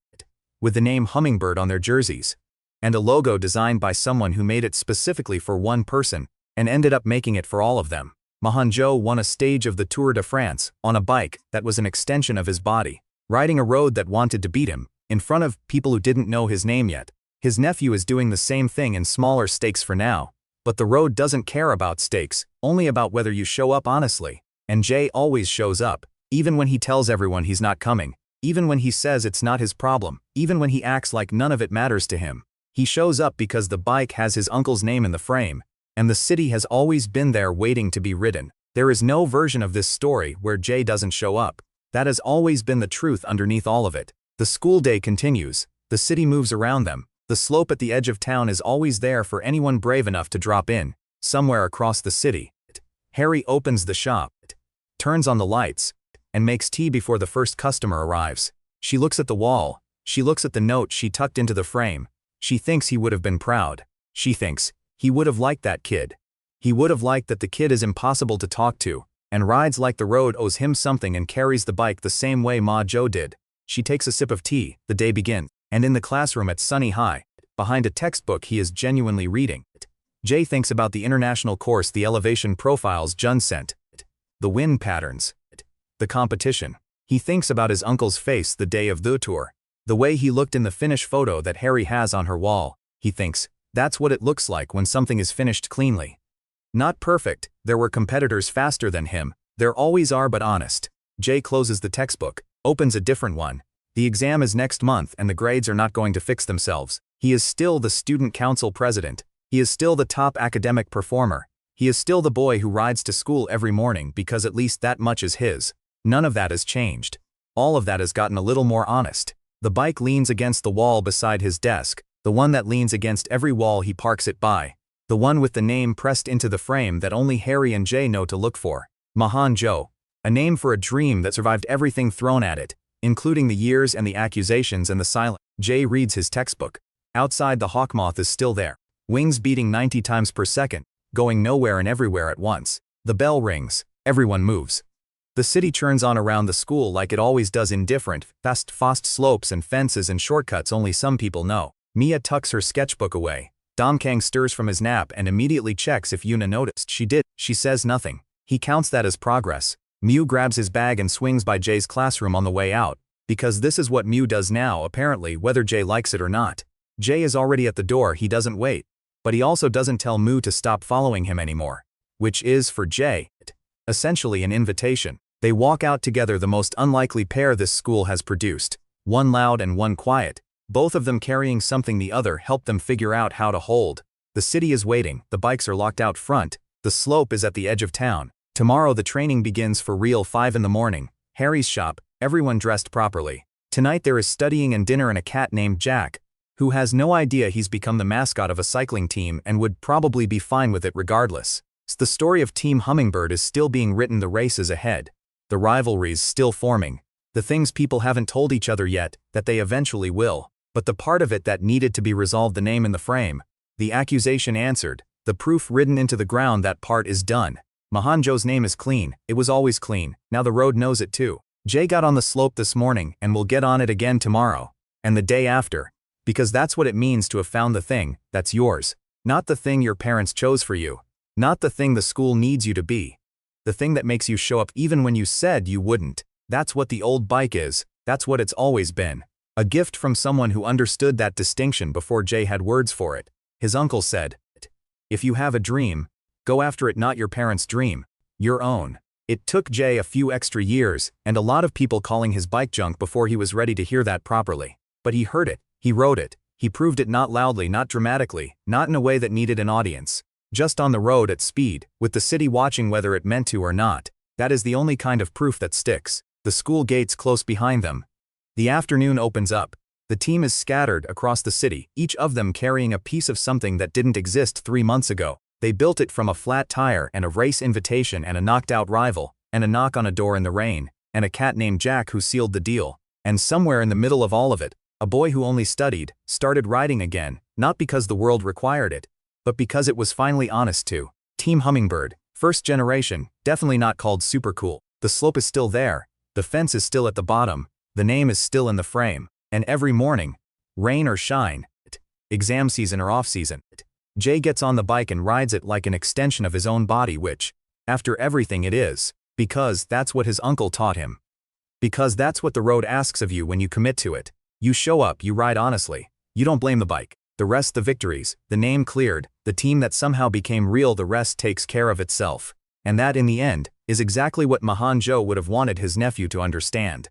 with the name Hummingbird on their jerseys, and a logo designed by someone who made it specifically for one person, and ended up making it for all of them. Mahan Jo won a stage of the Tour de France, on a bike that was an extension of his body, riding a road that wanted to beat him, in front of people who didn't know his name yet. His nephew is doing the same thing in smaller stakes for now, but the road doesn't care about stakes, only about whether you show up honestly. And Jay always shows up, even when he tells everyone he's not coming, even when he says it's not his problem, even when he acts like none of it matters to him. He shows up because the bike has his uncle's name in the frame, And the city has always been there waiting to be ridden. There is no version of this story where Jay doesn't show up. That has always been the truth underneath all of it. The school day continues. The city moves around them. The slope at the edge of town is always there for anyone brave enough to drop in, somewhere across the city. Harry opens the shop, turns on the lights, and makes tea before the first customer arrives. She looks at the wall. She looks at the note she tucked into the frame. She thinks he would have been proud. She thinks he would have liked that kid. He would have liked that the kid is impossible to talk to, and rides like the road owes him something and carries the bike the same way Ma Jo did. She takes a sip of tea. The day begins. And in the classroom at Sunny High, behind a textbook he is genuinely reading, Jay thinks about the international course, the elevation profiles Jun sent, the wind patterns, the competition. He thinks about his uncle's face the day of the tour, the way he looked in the finished photo that Harry has on her wall. He thinks, that's what it looks like when something is finished cleanly. Not perfect, there were competitors faster than him, there always are, but honest. Jay closes the textbook, opens a different one. The exam is next month and the grades are not going to fix themselves. He is still the student council president. He is still the top academic performer. He is still the boy who rides to school every morning because at least that much is his. None of that has changed. All of that has gotten a little more honest. The bike leans against the wall beside his desk, the one that leans against every wall he parks it by. The one with the name pressed into the frame that only Harry and Jay know to look for. Manhwa. A name for a dream that survived everything thrown at it, including the years and the accusations and the silence. Jay reads his textbook. Outside, the hawkmoth is still there. Wings beating 90 times per second, going nowhere and everywhere at once. The bell rings. Everyone moves. The city churns on around the school like it always does, in different, fast slopes and fences and shortcuts only some people know. Mia tucks her sketchbook away. Domkang stirs from his nap and immediately checks if Yuna noticed. She did. She says nothing. He counts that as progress. Mew grabs his bag and swings by Jay's classroom on the way out, because this is what Mew does now apparently, whether Jay likes it or not. Jay is already at the door. He doesn't wait. But he also doesn't tell Mew to stop following him anymore. Which is, for Jay, essentially an invitation. They walk out together, the most unlikely pair this school has produced. One loud and one quiet. Both of them carrying something the other helped them figure out how to hold. The city is waiting. The bikes are locked out front. The slope is at the edge of town. Tomorrow the training begins for real, 5 in the morning. Harry's shop, everyone dressed properly. Tonight there is studying and dinner and a cat named Jack, who has no idea he's become the mascot of a cycling team and would probably be fine with it regardless. The story of Team Hummingbird is still being written, the race is ahead. The rivalries still forming. The things people haven't told each other yet, that they eventually will. But the part of it that needed to be resolved, the name in the frame. The accusation answered. The proof ridden into the ground, that part is done. Mahanjo's name is clean. It was always clean. Now the road knows it too. Jay got on the slope this morning and will get on it again tomorrow. And the day after. Because that's what it means to have found the thing that's yours. Not the thing your parents chose for you. Not the thing the school needs you to be. The thing that makes you show up even when you said you wouldn't. That's what the old bike is. That's what it's always been. A gift from someone who understood that distinction before Jay had words for it. His uncle said, if you have a dream, go after it, not your parents' dream. Your own. It took Jay a few extra years and a lot of people calling his bike junk before he was ready to hear that properly. But he heard it. He wrote it. He proved it, not loudly, not dramatically, not in a way that needed an audience. Just on the road at speed, with the city watching whether it meant to or not. That is the only kind of proof that sticks. The school gates close behind them. The afternoon opens up. The team is scattered across the city, each of them carrying a piece of something that didn't exist 3 months ago. They built it from a flat tire and a race invitation and a knocked-out rival, and a knock on a door in the rain, and a cat named Jack who sealed the deal. And somewhere in the middle of all of it, a boy who only studied, started riding again, not because the world required it, but because it was finally honest to. Team Hummingbird, first generation, definitely not called super cool. The slope is still there, the fence is still at the bottom, the name is still in the frame, and every morning, rain or shine, exam season or off season, Jay gets on the bike and rides it like an extension of his own body, which, after everything, it is, because that's what his uncle taught him. Because that's what the road asks of you when you commit to it. You show up, you ride honestly. You don't blame the bike. The rest, the victories, the name cleared, the team that somehow became real, the rest takes care of itself. And that, in the end, is exactly what Mahanjo would have wanted his nephew to understand.